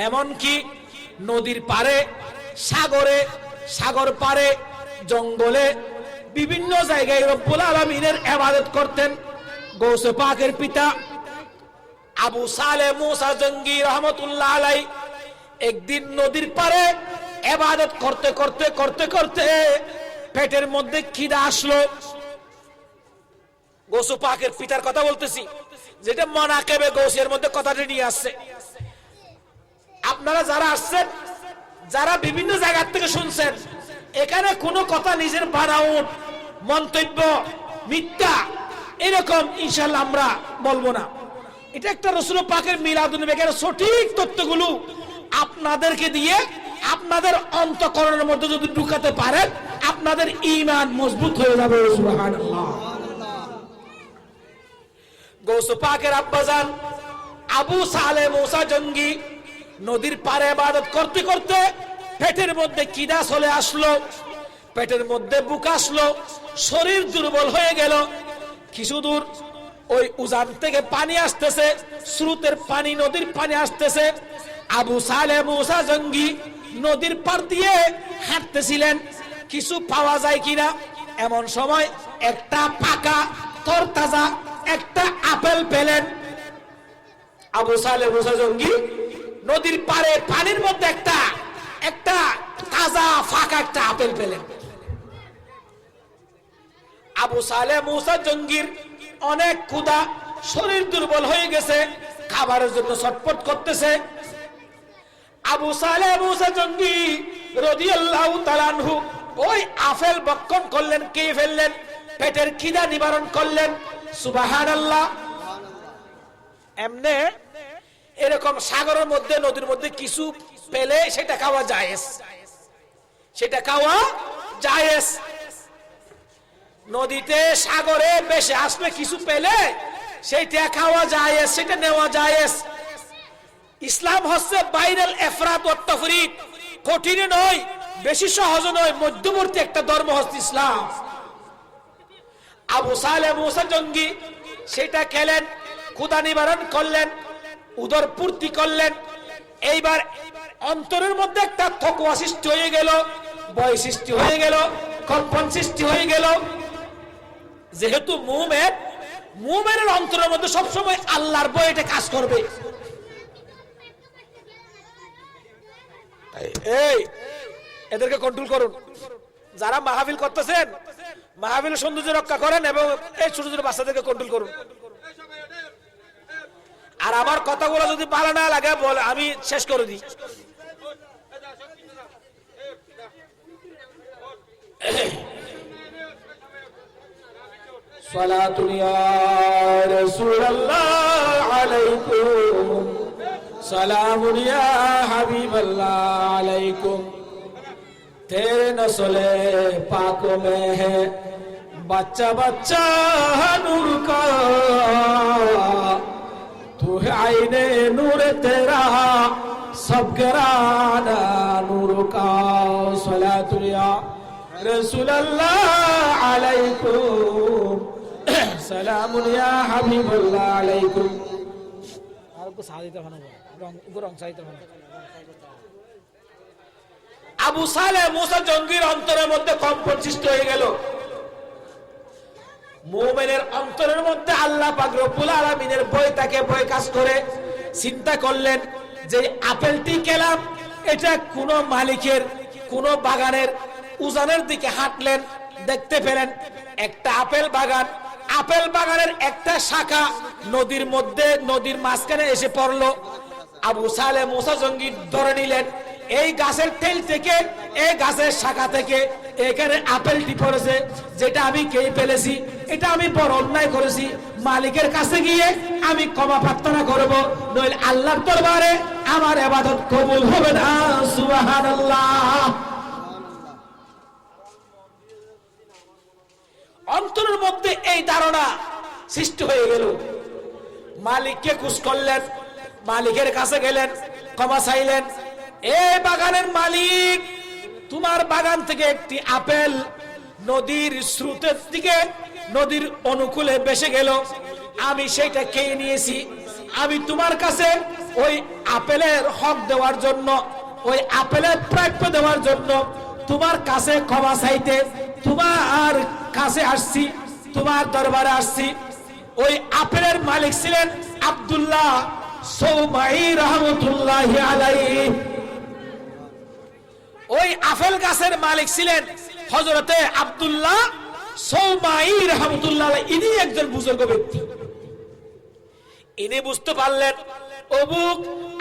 এমনকি নদীর পারে, সাগর পারে, জঙ্গলে বিভিন্ন জায়গায় রব্বুল আলামিনের ইবাদত করতেন। গৌসে পাকের পিতা আবু সালেহ মুসা জঙ্গি রহমতুল্লাহ আলাই একদিন নদীর পাড়ে ইবাদত করতে করতে করতে করতে পেটের মধ্যে খিদা আসলো। গৌসে পাকের পিতার কথা বলতেছি, যেটা মানাকিবে গৌসের মধ্যে কথাটা নিয়ে আসছে। আপনারা যারা আসছেন, যারা বিভিন্ন জায়গা থেকে শুনছেন, এখানে কোনো কথা নিজের বানাউট মন্তব্য মিথ্যা এরকম ইনশাআল্লাহ আমরা বলবো না। এটা একটা রাসূল পাকের মিলাদুন নবী, এর সঠিক তথ্যগুলো আপনাদেরকে দিয়ে আপনাদের অন্তঃকরণের মধ্যে যদি ঢুকাতে পারেন, আপনাদের ঈমান মজবুত হয়ে যাবে। সুবহানাল্লাহ। গৌসে পাকের আব্বাজান আবু সালেহ মুসা জঙ্গি নদীর পাড়ে ইবাদত করতে করতে পেটের মধ্যে খিদা চলে আসলো, পেটের মধ্যে বুক আসলো, শরীর দুর্বল হয়ে গেল। কিছু দূর ওই উজান থেকে পানি আসতেছে, স্রোতের পানি, নদীর পানি আসতেছে। আবু সালেহ মুসা জঙ্গি নদীর পাড় দিয়ে হাঁটতেছিলেন, কিছু পাওয়া যায় কিনা। এমন সময় একটা পাকা তরতাজা একটা আপেল পেলেন। আবু সালেহ মুসা জঙ্গি নদীর পাড়ে পানির মধ্যে একটা তাজা ফাঁকা একটা আপেল পেলেন। আবু সালেহ মুসা জঙ্গির অনেক ক্ষুধা, শরীর দুর্বল হয়ে গেছে, খাবারের জন্য ছটফট করতেছে। আবু সালেহ মুসা জঙ্গি রাদিয়াল্লাহু তাআলা আনহু ওই আপেল ভক্ষণ করলেন, খেয়ে ফেললেন, পেটের খিদা নিবারণ করলেন। সুবহানাল্লাহ। এমনে এরকম সাগরের মধ্যে, নদীর মধ্যে কিছু পেলে সেটা খাওয়া জায়েজ, সেটা খাওয়া জায়েজ। নদীতে সাগরে বেশি আসবে কিছু পেলে সেটা খাওয়া জায়েজ, সেটা নেওয়া জায়েজ। ইসলাম হচ্ছে বাইনাল ইফরাত ওয়াত তাফরিদ, কঠিন নয়, বেশি সহজ নয়, মধ্যবর্তী একটা ধর্ম হচ্ছে ইসলাম। আবু সালেহ মুসা জঙ্গি সেটা খেলেন, ক্ষুধা নিবারণ করলেন, উদর পূর্তি করলেন। এইবার অন্তরের মধ্যে একটা তকওয়া সৃষ্টি হয়ে গেল, ভয় সৃষ্টি হয়ে গেল, কম্পন সৃষ্টি হয়ে গেল। যেহেতু মুমিনের অন্তরের মধ্যে সবসময় আল্লাহর ভয়টা কাজ করবে। এই এদেরকে কন্ট্রোল করুন, যারা মাহফিল করতেছেন মাহফিলের সৌন্দর্য রক্ষা করেন এবং এই ছোট ছোট বাচ্চাদেরকে কন্ট্রোল করুন। আর আমার কথাগুলো যদি ভালো না লাগে বলে আমি শেষ করে দিই। সালাতুন ইয়া রাসূলুল্লাহ আলাইকুম, সালামুন ইয়া হাবিবাল্লাহ আলাইকুম। तेरे नस्ले पाक में है बच्चा बच्चा नूर का, तू है आईने नूर तेरा सब घराना नूर का। सलातुल या रसूल अल्लाह अलैकुम, सलामुन या हबीबुल्लाह अलैकुम। आपको सादित होना रंग सादित होना। আবু সালেহ মুসা জঙ্গির অন্তরের মধ্যে কম্পন সৃষ্টি হয়ে গেল। মুমিনের অন্তরের মধ্যে আল্লাহ পাক রব্বুল আলামিনের ভয় তাকে ভয় কাজ করে। চিন্তা করলেন যে আপেলটি খেলাম, এটা কোন মালিকের, কোন বাগানের উজানের দিকে হাঁটলেন, দেখতে পেলেন একটা আপেল বাগান। আপেল বাগানের একটা শাখা নদীর মধ্যে, নদীর মাঝখানে এসে পড়লো। আবু সালেহ মুসা জঙ্গি ধরে নিলেন এই গাছের তেল থেকে, এই গাছের শাখা থেকে এখানে আপেলটি পড়েছে, যেটা আমি খেয়ে ফেলেছি, এটা আমি বড় অন্যায় করেছি। মালিকের কাছে গিয়ে আমি ক্ষমা প্রার্থনা করব, নইলে আল্লাহর দরবারে আমার ইবাদত কবুল হবে না। সুবহানাল্লাহ। অন্তরের মধ্যে এই ধারণা সৃষ্টি হয়ে গেল। মালিককে খুশ করলেন, মালিকের কাছে গেলেন, ক্ষমা চাইলেন। এই বাগানের মালিক, তোমার বাগান থেকে একটি আপেল নদীর স্রোতের দিকে, নদীর অনুকূলে ভেসে গেল, আমি সেটা খেয়ে নিয়েছি। আমি তোমার কাছে ওই আপেলের হক দেওয়ার জন্য, ওই আপেলের প্রাপ্য দেওয়ার জন্য তোমার কাছে ক্ষমা চাইতে, তোমার কাছে আসছি, তোমার দরবারে আসছি। ওই আপেলের মালিক ছিলেন আব্দুল্লাহ সৌমাই রহমতুল্লাহি আলাইহি। ওই আপেল গাছের মালিক ছিলেন হযরতে আব্দুল্লাহ সৌমাই রহমতুল্লাহ আলাইহি। ইনি একজন বুজুর্গ ব্যক্তি। ইনি বুঝতে পারলেন অবুক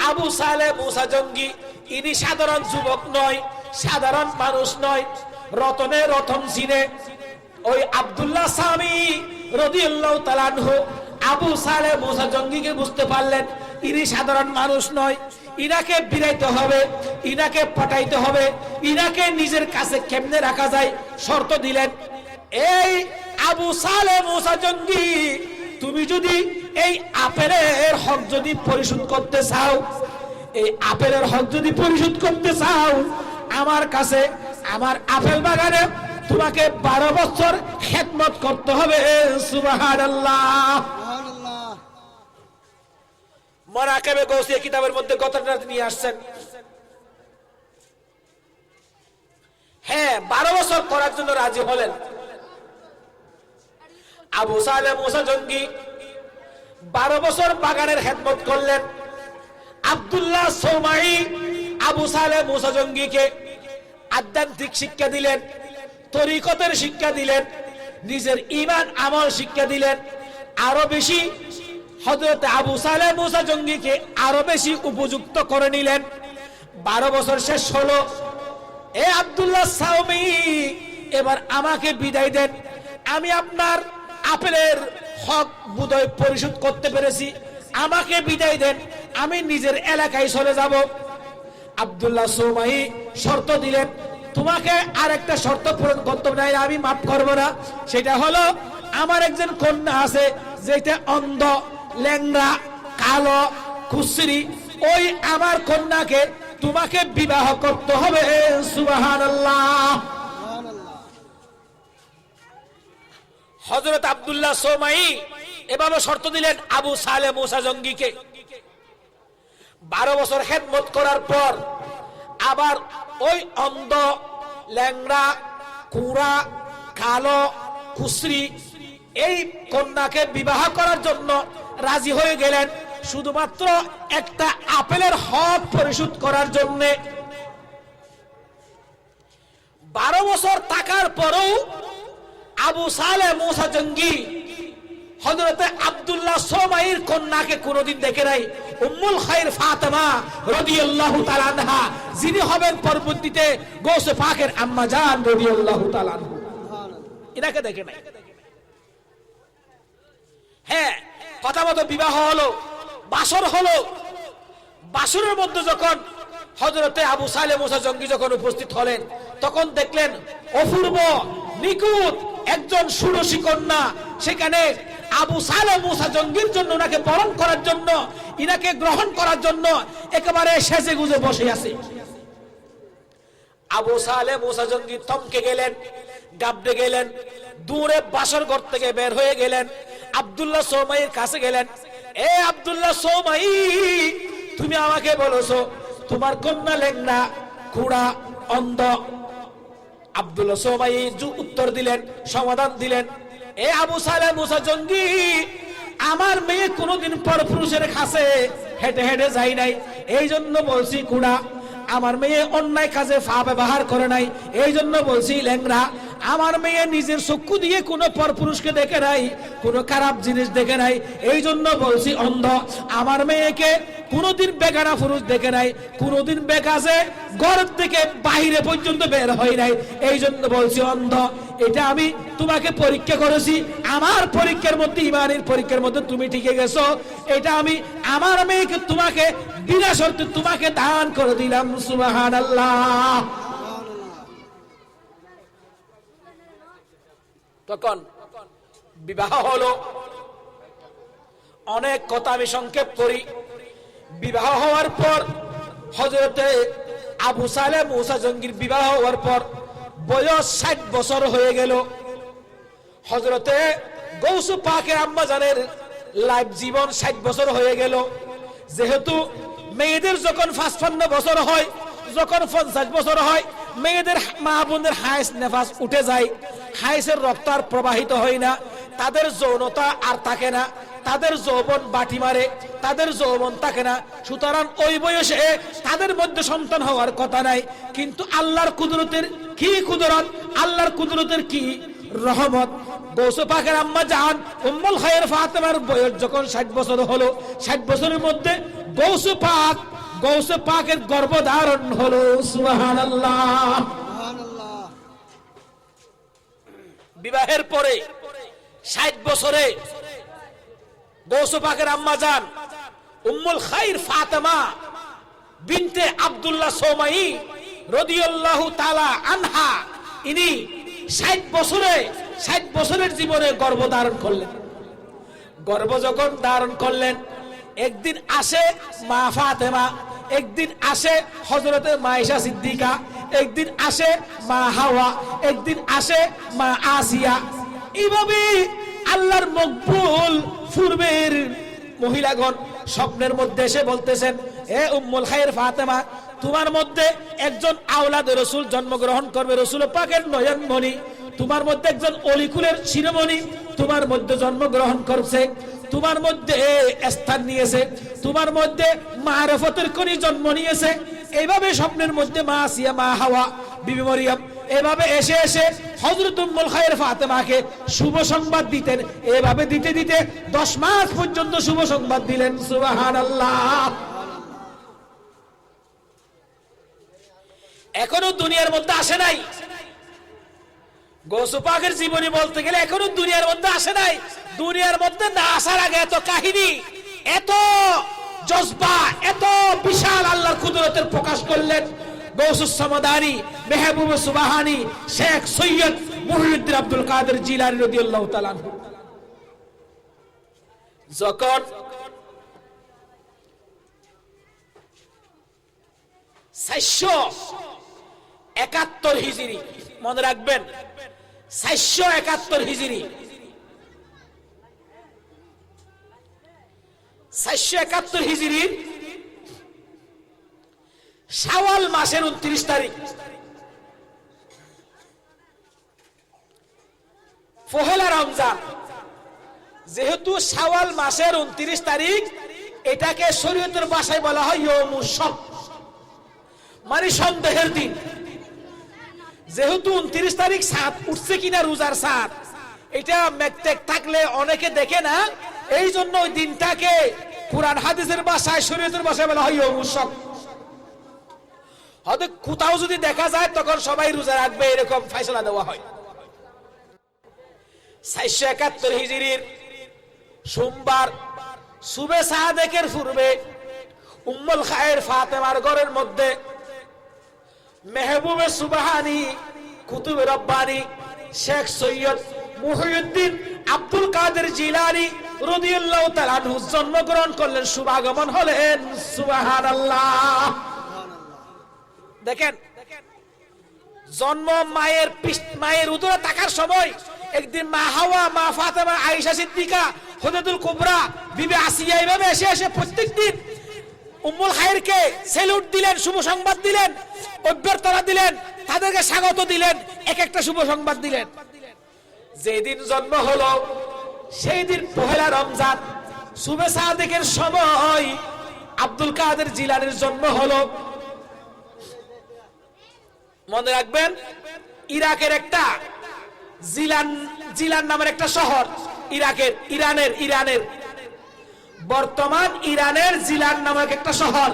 আবু সালেহ মুসা জঙ্গি ইনি সাধারণ যুবক নয়, সাধারণ মানুষ নয়, রতনে রতন চিনে। ওই আব্দুল্লাহ সামি রাদিয়াল্লাহু তাআলা আনহু আবু সালেহ মুসা জঙ্গিকে বুঝতে পারলেন ইনি সাধারণ মানুষ নয়, ইনাকে বিরাইতে হবে, ইনাকে পটাইতে হবে, ইনাকে নিজের কাছে কেমনে রাখা যায় শর্ত দিলেন। এই আবু সালেহ মুসা জঙ্গি, তুমি যদি এই আপেলের হক যদি পরিশোধ করতে চাও, এই আপেলের হক যদি পরিশোধ করতে চাও, আমার কাছে আমার আপেল বাগানে তোমাকে 12 বছর খেদমত করতে হবে। সুবহানাল্লাহ। মারাকিবে গৌসিয়া কিতাবের মধ্যে কথাটা নিয়ে আসছেন। হ্যাঁ, 12 বছর করার জন্য রাজি হলেন। আবু সালেহ মুসা জঙ্গি 12 বছর বাগানের খেদমত করলেন। আব্দুল্লাহ সৌমাই আবু সালেহ মুসা জঙ্গিকে আধ্যাত্মিক শিক্ষা দিলেন, তরিকতের শিক্ষা দিলেন, নিজের ঈমান আমল শিক্ষা দিলেন। আরো বেশি হযরত আবু সালেহ মুসা জঙ্গিকে আরো বেশি উপযুক্ত করে নিলেন। 12 বছর শেষ হলো। এ আব্দুল্লাহ সাওমি, এবার আমাকে বিদায় দেন, আমি আপনার আপেলের হক বুদয় পরিশোধ করতে পেরেছি, আমাকে বিদায় দেন, আমি নিজের এলাকায় চলে যাব। আব্দুল্লাহ সৌমাই শর্ত দিলেন, তোমাকে আরেকটা শর্ত পূরণ করতে হবে, আমি মাফ করব না। সেটা হলো আমার একজন কন্যা আছে যেটা অন্ধ, ল্যাংড়া, কালো, কুশ্রী, ওই আমার কন্যাকে তোমাকে বিবাহ করতে হবে। সুবহানাল্লাহ। হযরত আব্দুল্লাহ সৌমাই এভাবে শর্ত দিলেন আবু সালেহ মুসা জঙ্গিকে। 12 বছর খেদমত করার পর আবার ওই অন্ধ, ল্যাংড়া, কুঁড়া, কালো, কুশ্রী এই কন্যাকে বিবাহ করার জন্য রাজি হয়ে গেলেন, শুধুমাত্র একটা আপেলের হক পরিশোধ করার জন্য। 12 বছর থাকার পরেও আবু সালেহ মুসা জঙ্গি হযরতে আব্দুল্লাহ সৌমাইর কন্যাকে কোনদিন দেখে নাই। উম্মুল খায়র ফাতেমা রাদিয়াল্লাহু তাআলা আনহা, যিনি হবেন পরবর্তীতে গৌসে পাকের আম্মা জান রাদিয়াল্লাহু তাআলা আনহা, এনাকে দেখে নাই। হ্যাঁ, কথা মতো বিবাহ হলো, বাসর হলো। বাসরের মধ্যে যখন হযরতে আবু সালেহ মুসা জঙ্গি যখন উপস্থিত হলেন, তখন দেখলেন অপূর্ব নিখুঁত একজন ষোড়শী কন্যা সেখানে আবু সালেহ মুসা জঙ্গির জন্য, ওনাকে বরণ করার জন্য, ইনাকে গ্রহণ করার জন্য একেবারে সেজে গুজে বসে আছে। আবু সালেহ মুসা জঙ্গি থমকে গেলেন, গাবড়ে গেলেন, দূরে বাসর ঘর থেকে বের হয়ে গেলেন, আব্দুল্লাহ সৌমাইয়ের কাছে গেলেন। এ আব্দুল্লাহ সৌমাই, তুমি আমাকে বলেছো তোমার কন্যা লেংনা, খুড়া, অন্ধ। আব্দুল্লাহ সৌমাই উত্তর দিলেন, সমাধান দিলেন, এ আবু সালেহ মুসা জঙ্গি, আমার মেয়ে কোনোদিন পরপুরুষের কাছে হেঁটে হেঁটে যায় নাই, এই জন্য বলছি খুড়া। আমার মেয়ে অন্যায় কাজে পা ব্যবহার করে নাই, এই জন্য বলছি ল্যাংড়া। আমার মেয়ে নিজের চক্ষু দিয়ে কোনো পরপুরুষকে দেখে নাই, কোনো খারাপ জিনিস দেখে নাই, এই জন্য বলছি অন্ধ। আমার মেয়েকে কোনোদিন বেগানা পুরুষ দেখে নাই, কোনোদিন বেকাজে ঘর থেকে বাইরে পর্যন্ত বের হয় নাই, এই জন্য বলছি অন্ধ। এটা আমি তোমাকে পরীক্ষা করেছি, আমার পরীক্ষার মধ্যে, ইমানের পরীক্ষার মধ্যে তুমি টিকে গেছো। এটা আমি আমার মেয়েকে তোমাকে বিনা শর্তে তোমাকে দান করে দিলাম। সুবহানাল্লাহ। তখন বিবাহ হলো। অনেক কথা আমি সংক্ষেপ করি। বিবাহ হওয়ার পর হযরতে আবু সালেহ মুসা জঙ্গির বিবাহ হওয়ার পর বয়স 60 বছর হয়ে গেল। হযরতে গৌসে পাকের আম্মা জানের লাইফ জীবন 60 বছর হয়ে গেল। যেহেতু মেয়েদের যখন 55 বছর হয়, যখন 50 বছর হয়, মেয়েদের মা বোনদের হাইস নেফাস উঠে যায়, হাইসের রক্ত আর প্রবাহিত হয় না, তাদের যৌনতা আর থাকে না, তাদের যৌবন বাটি মারে, তাদের যৌবন থাকে না। সুতরাং ওই বয়সে তাদের মধ্যে সন্তান হওয়ার কথা নাই। কিন্তু আল্লাহর কুদরতের কি কুদরত, আল্লাহর কুদরতের কি রহমত, গৌসে পাকের আম্মা জান উম্মুল খায়ের ফাতেমার বয়স যখন 60 বছর হলো, 60 বছরের মধ্যে গৌসে পাকের গর্ভধারণ হলো। সুবহানাল্লাহ। বিবাহের পরে 60 বছরে গৌসে পাকের আম্মা জান উম্মুল খায়ের ফাতেমা বিনতে আব্দুল্লাহ সোমাই রাদিয়াল্লাহু তাআলা আনহা, ইনি 60 বছরের জীবনে গর্ভধারণ করলেন। গর্ভ যখন ধারণ করলেন, একদিন আসে মা ফাতেমা, একদিন আসে হযরতে মায়েশা সিদ্দিকা, একদিন আসে মা হাওয়া, একদিন আসে মা আসিয়া। এইভাবে আল্লাহর মকবুল পূর্বের মহিলাগণ স্বপ্নের মধ্যে এসে বলতেছেন, হে উম্মুল খায়ের ফাতেমা, তোমার মধ্যে একজন আওলাদে রাসূল জন্মগ্রহণ করবে, রাসূল পাকের নয়নমণি, তোমার মধ্যে একজন অলিকুলের শিরোমণি তোমার মধ্যে জন্মগ্রহণ করছে, তোমার মধ্যে স্থান নিয়েছে, তোমার মধ্যে মারফতের খনি জন্ম নিয়েছে। এইভাবে স্বপ্নের মধ্যে মা আসিয়া, মা হাওয়া, বিবি মরিয়ম এভাবে এসে এসে হযরত উম্মুল খায়ের ফাতেমাকে শুভ সংবাদ দিতেন। এভাবে দিতে দিতে 10 মাস পর্যন্ত শুভ সংবাদ দিলেন। সুবহানাল্লাহ। এখনো দুনিয়ার মধ্যে আসে নাই। গৌস পাকের জীবনী বলতে গেলে এখনো দুনিয়ার মধ্যে আসে নাই। দুনিয়ার মধ্যে না আসার আগে এত কাহিনী, এত জজবা, এত বিশাল আল্লাহর কুদরতের প্রকাশ করলেন গৌসুস সামাদানি, মেহবুব সুবহানি, শেখ সৈয়দ মুহিউদ্দিন আব্দুল কাদের জিলানী রাদিয়াল্লাহু তাআলা আনহু। যখন 471 হিজরি, মনে রাখবেন 471 হিজরি, 471 হিজরির শাওয়াল মাসের 29 তারিখ, পহেলা রমজান। যেহেতু শাওয়াল মাসের 29 তারিখ, এটাকে শরীয়তের ভাষায় বলা হয় ইয়াউমুশ শক, মানে সন্দেহের দিন। যেহেতু 29 তারিখ চাঁদ উঠছে কিনা রোজার চাঁদ, এটা মেঘটেক থাকলে অনেকে দেখে না, এই জন্য ওই দিনটাকে কুরআন হাদিসের ভাষায়, শরীয়তের ভাষায় বলা হয় ইয়াউমুশ শক। হয়তো কোথাও যদি দেখা যায় তখন সবাই রোজা রাখবে, এরকম ফয়সালা দেওয়া হয়। 471 হিজরির সোমবার সুবে সাদেকের পূর্বে উম্মুল খায়ের ফাতেমার ঘরের মধ্যে মেহবুবে সুবহানি, কুতুবে রব্বানি, শেখ সৈয়দ মুহিউদ্দিন আব্দুল কাদের জিলানী রাদিয়াল্লাহু তাআলা আনহু জন্মগ্রহণ করলেন, শুভাগমন হলেন। সুবহানাল্লাহ। দেখেন, জন্ম মায়ের উদরে থাকার সময় একদিন মা হাওয়া, মা ফাতেমা, আয়েশা সিদ্দিকা, হুদাতুল কুবরা, বিবি আসিয়া এইভাবে এসে এসে প্রত্যেকদিন উম্মুল খায়েরকে সেলুট দিলেন, শুভ সংবাদ দিলেন, অভ্যর্থনা দিলেন, তাদেরকে স্বাগত দিলেন, এক একটা শুভ সংবাদ দিলেন। যেদিন জন্ম হলো সেই দিন পহেলা রমজান, সুবে সাদেকের সময় আব্দুল কাদের জিলানীর জন্ম হলো। মনে রাখবেন, ইরাকের একটা জিলান নামের একটা শহর, ইরানের বর্তমান ইরানের জিলান নামক একটা শহর,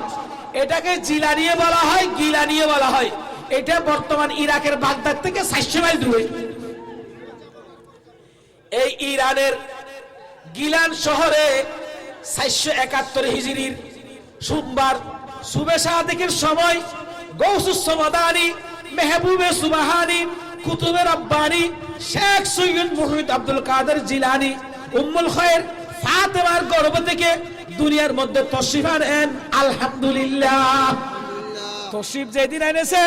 এটাকে জিলানিয়ে বলা হয়, গিলানিয়ে বলা হয়। এটা বর্তমান ইরাকের বাগদাদ থেকে 400 মাইল দূরে। এই ইরানের গিলান শহরে 471 হিজরির সোমবার সুবে সাদেকের সময় গৌসুস সামাদানি, মেহবুবে সুবহানি, কুতুবে রব্বানি, শেখ সৈয়দ মুহিউদ্দিন আব্দুল কাদের জিলানী উম্মুল খায়ের ফাতেমার গর্ভ থেকে দুনিয়ার মধ্যে তশরিফ আনেন। আলহামদুলিল্লাহ। তশরিফ যেদিন এনেছে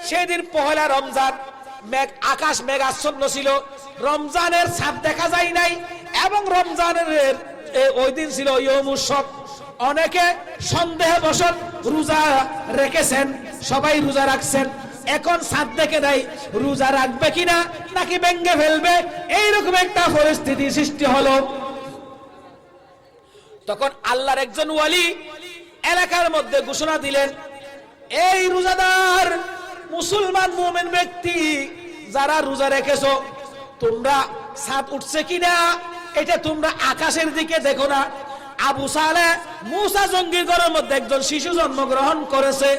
সেদিন পহেলা রমজান, আকাশ মেঘাচ্ছন্ন ছিল, রমজানের ছাপ দেখা যায় নাই, এবং রমজানের ওই দিন ছিল ইয়াউমুশ শক। অনেকে সন্দেহবশত রোজা রেখেছেন, সবাই রোজা রাখছেন, এখন সাত দেখে নাই রোজা রাখবে কিনা নাকি ভেঙ্গে ফেলবে, এইরকম একটা পরিস্থিতি সৃষ্টি হলো। তখন আল্লাহর একজন ওয়ালি এলাকার মধ্যে ঘোষণা দিলেন, এই রোজাদার মুসলমান মুমিন ব্যক্তি যারা রোজা রেখেছো, তোমরা সাত উঠছে কিনা এটা তোমরা আকাশের দিকে দেখো না। আবু সালেহ মুসা জঙ্গির ঘরের মধ্যে একজন শিশু জন্মগ্রহণ করেছে,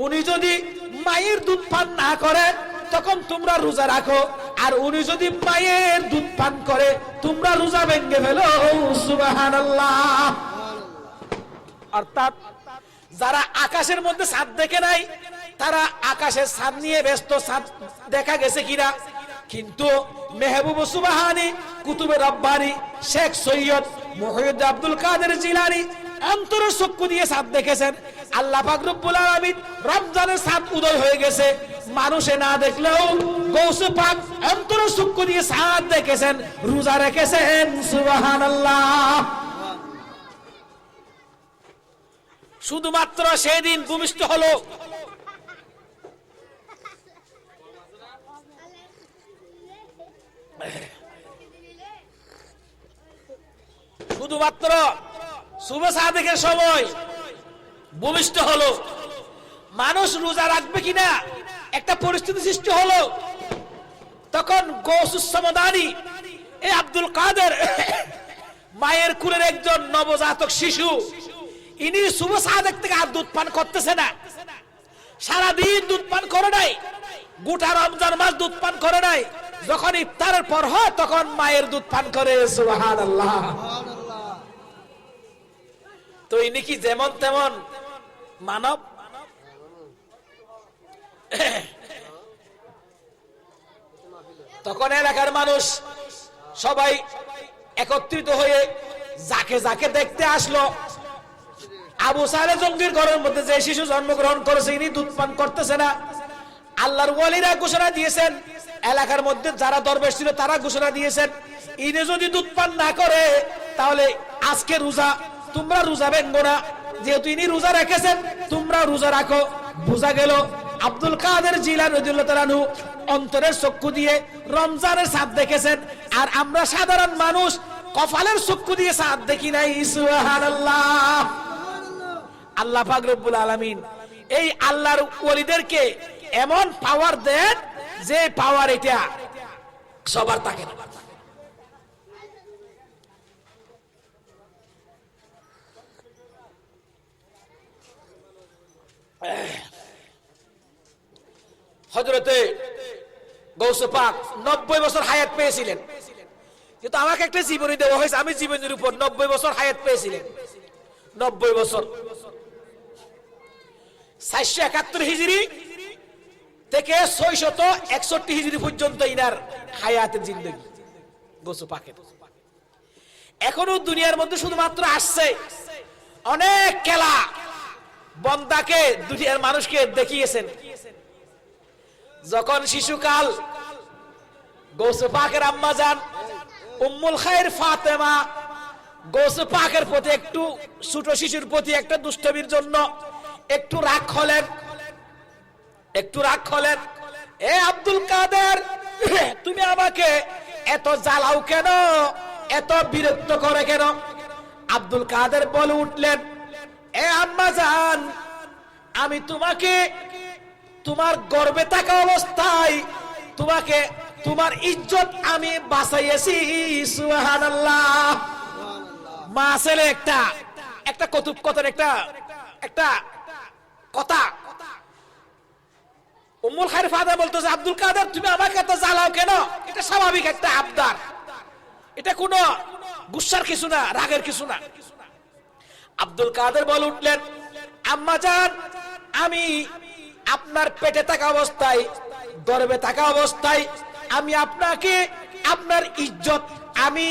উনি যদি মায়ের দুধ পান না করে তখন তোমরা রোজা রাখো, আর উনি যদি মায়ের দুধ পান করে তোমরা রোজা ভেঙে ফেলো। সুবহানাল্লাহ। অর্থাৎ যারা আকাশের মধ্যে চাঁদ দেখে নাই তারা আকাশের চাঁদ নিয়ে ব্যস্ত, চাঁদ দেখা গেছে কিনা। কিন্তু মেহবুব সুবহানী, কুতুবে রব্বানী, শেখ সৈয়দ মুহিউদ্দিন আব্দুল কাদের জিলানী অন্তরের চক্ষু দিয়ে চাঁদ দেখেছেন। আল্লাহ পাক রব্বুল আলামিন রমজানের চাঁদ উদয় হয়ে গেছে, মানুষে না দেখলেও গৌসে পাক অন্তরের চক্ষু দিয়ে চাঁদ দেখেছেন, রোজা রেখেছেন। সুবহানাল্লাহ। শুধুমাত্র সেদিন ভূমিষ্ঠ হলো শুধুমাত্র সুবহ সাদেকের সময় ভূমিষ্ঠ হলো, মানুষ রোজা রাখবে কিনা একটা পরিস্থিতি সৃষ্টি হলো। তখন গৌসুস সামদানি এই আব্দুল কাদের মায়ের কুলের একজন নবজাতক শিশু, ইনি সুবহ সাদেক থেকে আর দুধ পান করতেছে না, সারাদিন দুধ পান করে নাই, গোটা রমজান মাস দুধ পান করে নাই। যখন ইফতারের পর হয় তখন মায়ের দুধ পান করে। সুবহানাল্লাহ। তো ইনি কি যেমন তেমন মানব? তখন এলাকার মানুষ সবাই একত্রিত হয়ে যাকে যাকে দেখতে আসলো। আবু সালেহ জঙ্গির ঘরের মধ্যে যে শিশু জন্মগ্রহণ করেছে ইনি দুধ পান করতেছে না। আল্লাহর ওয়ালিরা ঘোষণা দিয়েছেন, এলাকার মধ্যে যারা দরবেশ ছিল তারা ঘোষণা দিয়েছেন, ইনি যদি দুধ পান না করে তাহলে আজকে রোজা তোমরা রোজা ভেঙ্গো না, যেহেতু ইনি রোজা রেখেছেন তোমরা রোজা রাখো। বোঝা গেল আব্দুল কাদের জিলানী রাদিয়াল্লাহু তাআলা আনহু অন্তরের চক্ষু দিয়ে রমজানের চাঁদ দেখেছেন, আর আমরা সাধারণ মানুষ কপালের চক্ষু দিয়ে চাঁদ দেখি নাই। সুবহানাল্লাহ। আল্লাহ পাক রব্বুল আলামিন এই আল্লাহর ওয়ালিদেরকে এমন পাওয়ার দেন যে পাওয়ার এটা সবার থাকে না। হযরতে গৌসে পাক 90 বছর হায়াত পেয়েছিলেন, কিন্তু আমাকে একটা জীবনী দেওয়া হয়েছে, আমি জীবনের উপর 90 বছর হায়াত পেয়েছিলেন। 90 বছর 471 হিজরি থেকে 661 হিজরি পর্যন্ত ইনার হায়াতের জিন্দেগি গৌসে পাকের। এখনো দুনিয়ার মধ্যে শুধুমাত্র আসছে অনেক খেলা বন্দাকে দুনিয়ার মানুষকে দেখিয়েছেন। যখন শিশুকাল গৌসে পাকের আম্মা জান উম্মুল খায়র ফাতেমা গৌসে পাকের প্রতি একটু ছোট শিশুর প্রতি একটা দুষ্টমির জন্য একটু রাগ হলেন। এ আব্দুল কাদের, তুমি আমাকে এত জ্বালাও কেন, এত বিরক্ত করে কেন? আব্দুল কাদের বলে উঠলেন, এ আম্মা জান, আমি তোমাকে তোমার গর্ভে থাকা অবস্থায় তোমাকে তোমার ইজ্জত আমি বাঁচাইয়েছি। সুবহানাল্লাহ। মা ছেলে একটা কথোপকথন, একটা কথা। উম্মুল খায়র ফাতেমা বলতেছে, আব্দুল কাদের তুমি আমাকে এত জ্বালাও কেন? এটা স্বাভাবিক একটা আবদার, এটা কোনো গুসার কিছু না, রাগের কিছু না। আব্দুল কাদের বলে উঠলেন, আম্মা জান, আমি আপনার পেটে থাকা অবস্থায়, গর্ভে থাকা অবস্থায় আমি আপনাকে আপনার ইজ্জত আমি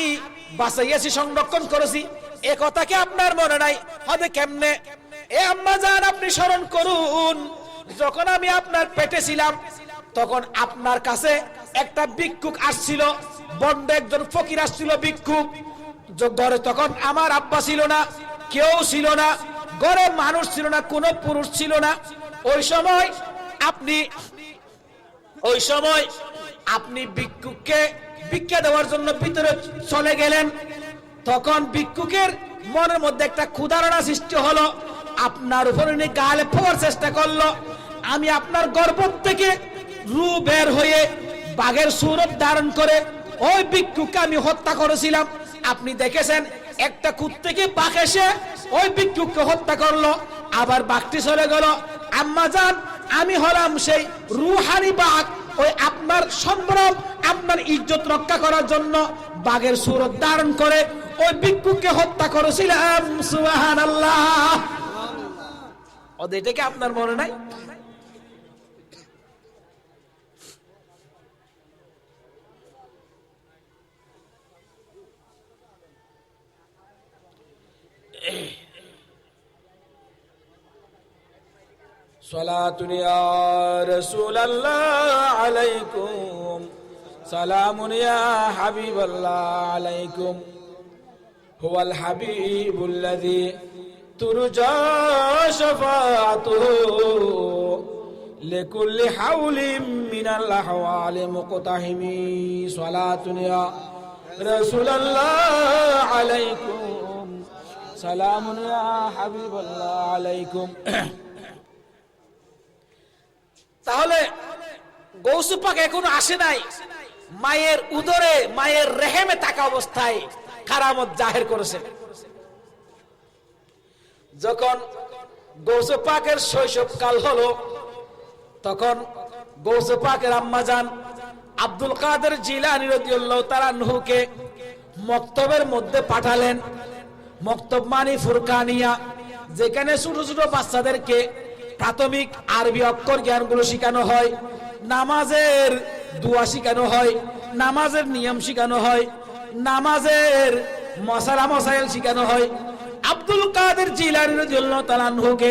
বাঁচাইয়েছি, সংরক্ষণ করেছি। এ কথা কি আপনার মনে নাই? হবে কেমনে? এ আম্মা জান, আপনি স্মরণ করুন, যখন আমি আপনার পেটে ছিলাম তখন আপনার কাছে একটা ভিক্ষুক আসছিল, বন্ড একজন ফকির আসছিল ভিক্ষুক। ঘরে তখন আমার আব্বা ছিল না, কেউ ছিল না, ঘরে মানুষ ছিল না, কোনো পুরুষ ছিল না। ওই সময় আপনি ওই সময় আপনি ভিক্ষুককে ভিক্ষা দেওয়ার জন্য ভিতরে চলে গেলেন, তখন ভিক্ষুকের মনের মধ্যে একটা ক্ষুধারণা সৃষ্টি হলো, আপনার উপর উনি গালে পড়ার চেষ্টা করলো। আমি আপনার গর্ভ থেকে রূহ বের হয়ে বাঘের সুরত ধারণ করে ওই ভিক্ষুককে আমি হত্যা করেছিলাম। আপনি দেখেছেন একটা কুত্তাকে বাঘ এসে ওই ভিক্ষুককে হত্যা করলো, আবার বাঘটি চলে গেল। আম্মা জান, আমি হলাম সেই রুহানি বাঘ, ওই আপনার সম্ভ্রম আপনার ইজ্জত রক্ষা করার জন্য বাঘের সুরত ধারণ করে ওই ভিক্ষুককে হত্যা করেছিলাম। সুবহানাল্লাহ। ওদের এটাকে আপনার মনে নাই? সালাতুন ইয়া রাসূলুল্লাহ আলাইকুম, সালামুন ইয়া হাবিবাল্লাহ আলাইকুম, হুয়াল হাবিবুল্লাযী তুরজা শাফাআতুহু লিকুল্লি হাওলিন মিনাল আহওয়ালি মুকতাহিমি। সালাতুন ইয়া রাসূলুল্লাহ আলাইকুম, সালামুন ইয়া হাবিবাল্লাহ আলাইকুম। তাহলে গৌস পাক এখনো আসে নাই, মায়ের উদরে মায়ের রেহেমে থাকা অবস্থায় কারামত জাহির করেছে। যখন গৌস পাকের শৈশবকাল হলো, তখন গৌস পাকের আম্মাজান আব্দুল কাদের জিলানী রাদিয়াল্লাহু তাআলা আনহুকে মক্তবের মধ্যে পাঠালেন। মক্তব মানে ফুরকানিয়া, যেখানে ছোট ছোট বাচ্চাদেরকে প্রাথমিক আরবি অক্ষর জ্ঞানগুলো শেখানো হয়, নামাজের দোয়া শেখানো হয়, নামাজের নিয়ম শেখানো হয়, নামাজের মশালা মশাইল শেখানো হয়। আব্দুল কাদের জিলানী রাদিয়াল্লাহু তাআলা আনহুকে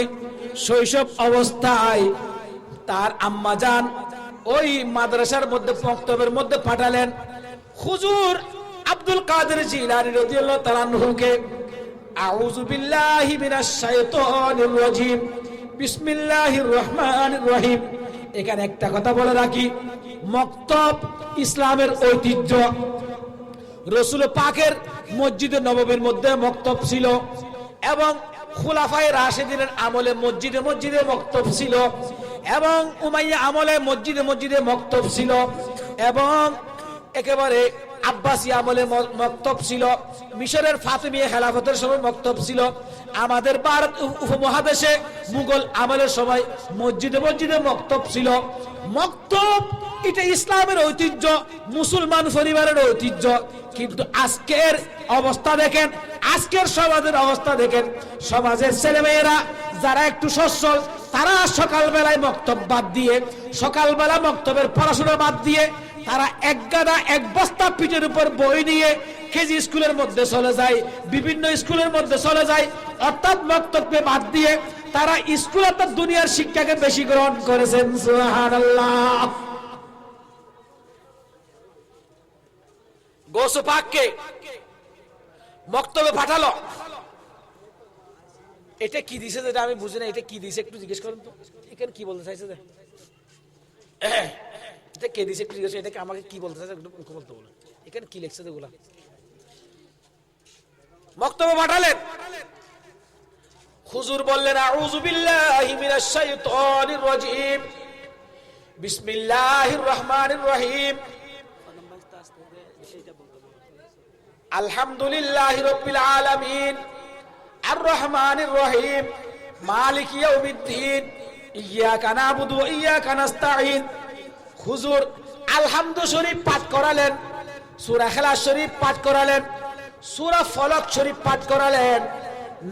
শৈশব অবস্থায় তার আম্মাজান ওই মাদ্রাসার মধ্যে মক্তবের মধ্যে পাঠালেন। হুজুর আব্দুল কাদের জিলানী রাদিয়াল্লাহু তাআলা আনহুকে আউযু বিল্লাহি মিনাশ শাইতানির রাজিম, বিসমিল্লাহির রহমানির রহিম। এখানে একটা কথা বলে রাখি, মক্তব ইসলামের ঐতিহ্য। রাসূল পাকের মসজিদে নববীর মধ্যে মক্তব ছিল, এবং খুলাফায়ে রাশিদিনের আমলে মসজিদে মসজিদে মক্তব ছিল, এবং উমাইয়া আমলে মসজিদে মসজিদে মক্তব ছিল, এবং একেবারে আব্বাসী আমলে মক্তব ছিল, মিশরের ফাতিমিয়া খেলাফতের সময় মক্তব ছিল, আমাদের ভারত উপমহাদেশে মুঘল আমলের সময় মসজিদে মসজিদে মক্তব ছিল। মক্তব এটা ইসলামের ঐতিহ্য, মুসলমান পরিবারের ঐতিহ্য। কিন্তু আজকের অবস্থা দেখেন, আজকের সমাজের অবস্থা দেখেন। সমাজের ছেলেমেয়েরা যারা একটু সচ্ছল, তারা সকালবেলায় মক্তব বাদ দিয়ে, সকালবেলা মক্তবের পড়াশোনা বাদ দিয়ে তারা এক গাদা এক বস্তা পিঠের উপর বই নিয়ে কেজি স্কুলের মধ্যে চলে যায়, বিভিন্ন স্কুলের মধ্যে চলে যায়। অর্থাৎ মক্তবকে বাদ দিয়ে তারা স্কুল অর্থাৎ দুনিয়ার শিক্ষাকে বেশি গ্রহণ করেছেন। সুবহানাল্লাহ। গৌস পাককে মক্তবে পাঠালো। এটা কি দিছে যেটা আমি বুঝি না, এটা কি দিছে একটু জিজ্ঞেস করুন তো। এখানে কি বলতে চাইছে? এটা কে দিছে একটু জিজ্ঞেস, এটাকে আমাকে কি বলতে চাইছে একটু বলতে বলুন। এখানে কি লিখছে এগুলা? মক্তবে পাঠালেন। হুজুর বললেন আউযু বিল্লাহি মিনাশ শাইতানির রাজিম, বিসমিল্লাহির রহমানির রহিম, আলহামদুলিল্লাহি রাব্বিল আলামিন, আর রহমানির রহিম, মালিক ইয়াউমিদ্দিন, ইয়াকা না'বুদু ওয়া ইয়াকা নাস্তাঈন। হুজুর আলহামদু শরীফ পাঠ করালেন, সূরা ইখলাস শরীফ পাঠ করালেন, সূরা ফলক শরীফ পাঠ করালেন,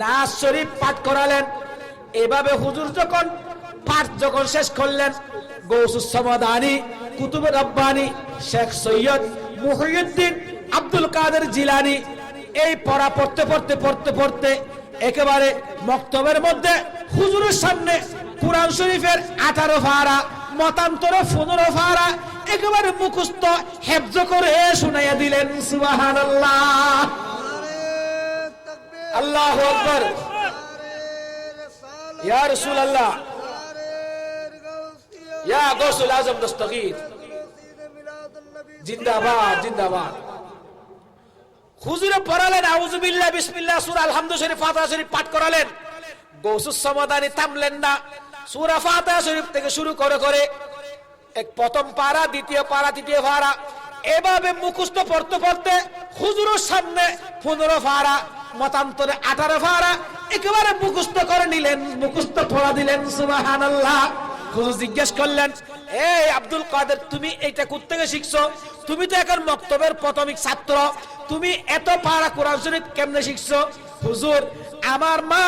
নাস শরীফ পাঠ করালেন। এভাবে হুজুর যখন শেষ করলেন, গৌসুস সামাদানি কুতুব রব্বানি শেখ সৈয়দ মুহিউদ্দিন আব্দুল কাদের জিলানী এই পড়া পড়তে একেবারে মক্তবের মধ্যে হুজুরের সামনে কুরআন শরীফের 18 পারা, মতান্তরে 15 পারা একেবারে মুখস্থ হেফজ করে শুনাইয়া দিলেন। সুবহানাল্লাহ, আল্লাহু আকবার, ইয়া রাসূলুল্লাহ, ইয়া গৌসুল আজম দস্তগীর। জিন্দাবাদ জিন্দাবাদ। হুজুরে পড়ালেন আউযুবিল্লাহ বিসমিল্লাহ সূরা আলহামদু শরীফ ফাতিহা শরীফ পাঠ করালেন। গৌসুস সামাদানি থামলেন না, সূরা ফাতিহা শরীফ থেকে শুরু করে করে এক প্রথম পারা, দ্বিতীয় পারা, তৃতীয় পারা, এভাবে মুখস্থ পড়তে পড়তে হুজুরের সামনে 15 পারা, মতান্তরে 18 পারা একেবারে মুখস্থ করে নিলেন, মুখস্থ পড়া দিলেন। সুবহানাল্লাহ। হুজুর জিজ্ঞেস করলেন, এই আব্দুল কাদের, তুমি এইটা কোত্থেকে শিখছো? তুমি তো এখন মক্তবের প্রাথমিক ছাত্র, তুমি এত পারা কোরআন শরীফ কেমনে শিখছো? হুজুর, আমার মা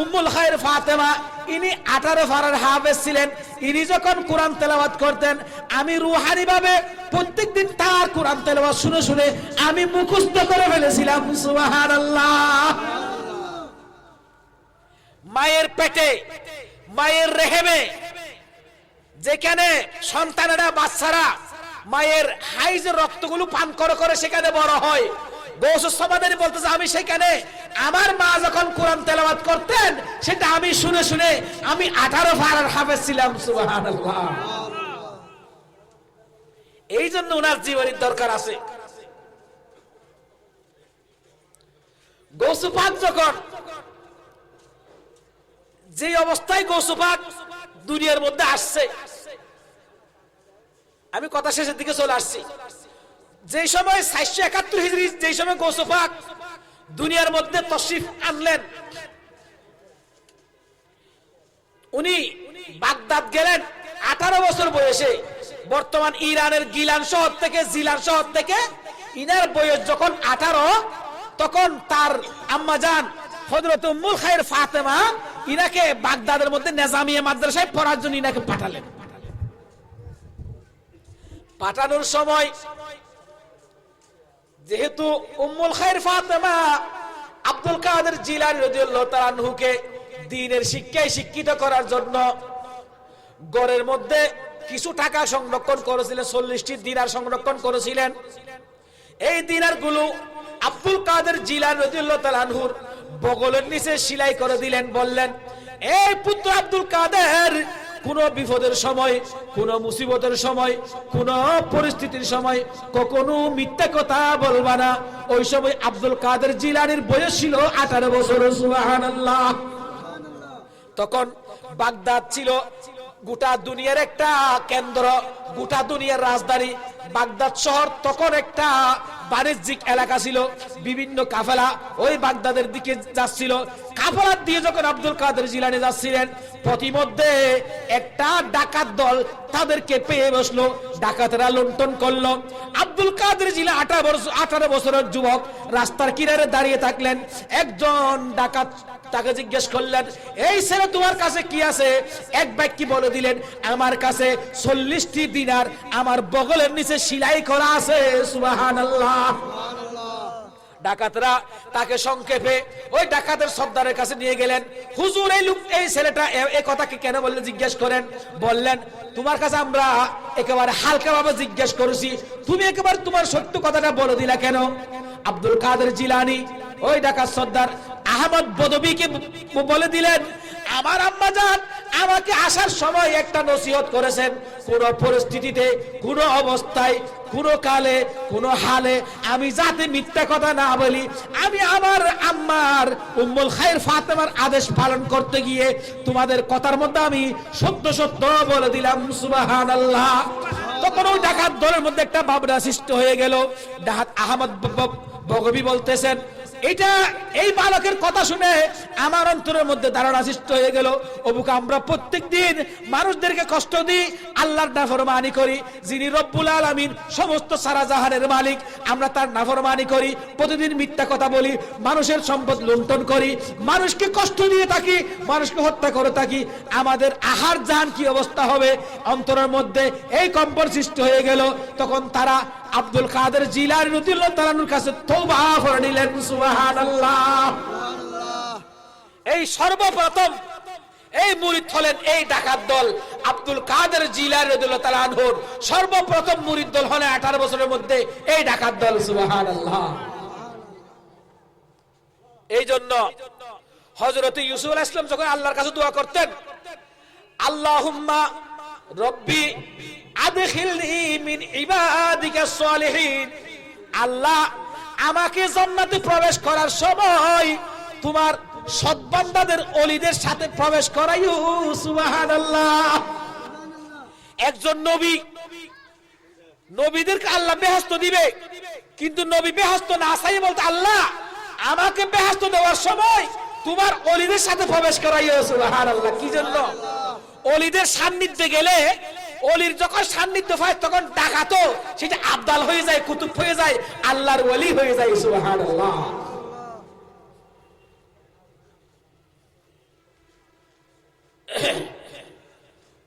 উম্মুল খায়র ফাতেমা, ইনি 18 পারার হাফেজ ছিলেন। ইনি যখন কোরআন তেলাওয়াত করতেন, আমি রুহানি ভাবে প্রত্যেকদিন তার কোরআন তেলাওয়াত শুনে শুনে আমি মুখস্থ করে ফেলেছিলাম। সুবহানাল্লাহ। মায়ের পেটে, মায়ের রেহেমে, যেখানে সন্তানেরা, বাচ্চারা মায়ের হাইজের রক্তগুলো পান করে করে সেখানে বড় হয়, গৌসুস সামাদানি বলতেছে, আমি সেখানে আমার মা যখন কোরআন তেলাওয়াত করতেন সেটা আমি শুনে শুনে আমি 18 পারার হাফেজ ছিলাম। সুবহানাল্লাহ। এই জন্য ওনার জীবনের দরকার আছে। গৌসে পাক যখন যে অবস্থায় গৌসে পাক দুনিয়ার মধ্যে আসছে, আমি কথা শেষের দিকে চলে আসছি, যে সময় 471 হিজরি, যে সময় গৌসে পাক দুনিয়ার মধ্যে তশরিফ আনলেন, উনি বাগদাদ গেলেন 18 বছর বয়সে। বর্তমান ইরানের গিলান শহর থেকে, জিলান শহর থেকে ইনার বয়স যখন 18, তখন তার আম্মাজান হযরত উম্মুল খায়র ফাতেমা ইনাকে বাগদাদের মধ্যে নিজামিয়া মাদ্রাসায় পড়ার জন্য ইনাকে পাঠালেন। পাঠানোর সময় যেহেতু উম্মুল খায়র ফাতেমা আব্দুল কাদের জিলানী রাদিয়াল্লাহু তাআলা আনহুকে দ্বীনের শিক্ষায় শিক্ষিত করার জন্য ঘরের মধ্যে কিছু টাকা সংরক্ষণ করেছিলেন, 40টি দিনার সংরক্ষণ করেছিলেন। এই দিনারগুলো আব্দুল কাদের জিলানী রাদিয়াল্লাহু তাআলা আনহুর বগলের নিচে সেলাই করে দিলেন। বললেন, এই পুত্র আব্দুল কাদের, কোন বিপদের সময়, কোন মুসিবতের সময়, কোন পরিস্থিতির সময় কখনো মিথ্যা কথা বলবা না। ওই সময় আব্দুল কাদের জিলানীর বয়স ছিল 18 বছর। সুবহানাল্লাহ। তখন বাগদাদ ছিল গোটা দুনিয়ার একটা কেন্দ্র, গোটা দুনিয়ার রাজধানী। বাগদাদ শহর তখন একটা বাণিজ্যিক এলাকা ছিল, বিভিন্ন কাফেলা ওই বাগদাদের দিকে যাচ্ছিল। কাফেলা দিয়ে যখন আব্দুল কাদের জিলানী যাচ্ছিলেন, প্রতিমধ্যে একটা ডাকাত দল তাদেরকে পেয়ে বসলো, ডাকাতেরা লুণ্ঠন করলো। আব্দুল কাদের জিলানী 18 বছরের যুবক রাস্তার কিনারে দাঁড়িয়ে থাকলেন। একজন ডাকাত তাকে জিজ্ঞেস করলেন, এই ছেলে তোমার কাছে কি আছে? এক বাক্যে বলে দিলেন, আমার কাছে 40টি দিনার আমার বগলের নিচে সেলাই করা আছে। সুবহানাল্লাহ। ডাকাতরা তাকে সংক্ষেপে ওই ডাকাতের সর্দারের কাছে নিয়ে গেলেন। হুজুর, এই লোক, এই ছেলেটা এই কথা কি কেন বললেন জিজ্ঞেস করেন। বললেন, তোমার কাছে আমরা একেবারে হালকা ভাবে জিজ্ঞেস করেছি, তুমি একেবারে তোমার সত্য কথাটা বলে দিলা কেন? আব্দুল কাদের জিলানী ওই ডাকাত সর্দার আহমদ বদবীকে বলে দিলেন, আমার আম্মাজান আমাকে আসার সময় একটা নসিহত করেছেন, কোন পরিস্থিতিতে, কোন অবস্থায়, কোন কালে, কোন হালে আমি যাতে মিথ্যা কথা না বলি। আমি আমার আম্মার উম্মুল খায়র ফাতেমার আদেশ পালন করতে গিয়ে তোমাদের কথার মধ্যে আমি সত্য সত্য বলে দিলাম। সুবহানাল্লাহ। তখন ওই ডাকাত দলের মধ্যে একটা ভাবনা সৃষ্টি হয়ে গেল। ডাকাত আহমদ বগবী বলতেছেন, এটা এই বালকের কথা শুনে আমার অন্তরের মধ্যে ধারণা সৃষ্টি হয়ে গেল, অবুক আমরা প্রত্যেকদিন মানুষদেরকে কষ্ট দিই, আল্লাহর নাফরমানি করি, যিনি রব্বুল আলামিন সমস্ত সারা জাহানের মালিক, আমরা তার নাফরমানি করি, প্রতিদিন মিথ্যা কথা বলি, মানুষের সম্পদ লুণ্ঠন করি, মানুষকে কষ্ট দিয়ে থাকি, মানুষকে হত্যা করে থাকি, আমাদের আহার জাহান কি অবস্থা হবে? অন্তরের মধ্যে এই কম্পন সৃষ্টি হয়ে গেল। তখন তারা আব্দুল কাদের জিলানী রাদিয়াল্লাহু তাআলা আনহুর কাছে তওবা করে নিলেন। সুবহানাল্লাহ। এই সর্বপ্রথম এই মুরিদ হলেন এই ডাকাত দল আব্দুল কাদের জিলানী রাদিয়াল্লাহু তাআলা আনহুর সর্বপ্রথম মুরিদ দল হলো 18 বছরের মধ্যে এই ডাকাত দল। সুবহানাল্লাহ। এই জন্য হযরত ইউসুফ আলাইহিস সালাম যখন আল্লাহর কাছে দোয়া করতেন, আল্লাহুম্মা রব্বি আদখিলনি মিন ইবাদিকা সালিহিন, আল্লাহ আমাকে জান্নাতে প্রবেশ করার সময় তোমার সৎ বান্দাদের ওলিদের সাথে প্রবেশ করাইও। সুবহানাল্লাহ। একজন নবী, নবীদেরকে আল্লাহ বেহেশত দিবে, কিন্তু নবী বেহেশত না চাই বলতে আল্লাহ আমাকে বেহেশত দেওয়ার সময় তোমার ওলিদের সাথে প্রবেশ করাইও। সুবহানাল্লাহ। কি জন্য? ওলিদের সান্নিধ্যে গেলে, ওলির যখন সান্নিধ্য পায় তখন ডাকাতো সেটা আবদাল হয়ে যায়, কুতুব হয়ে যায়, আল্লাহর ওলি হয়ে যায়। সুবহানাল্লাহ।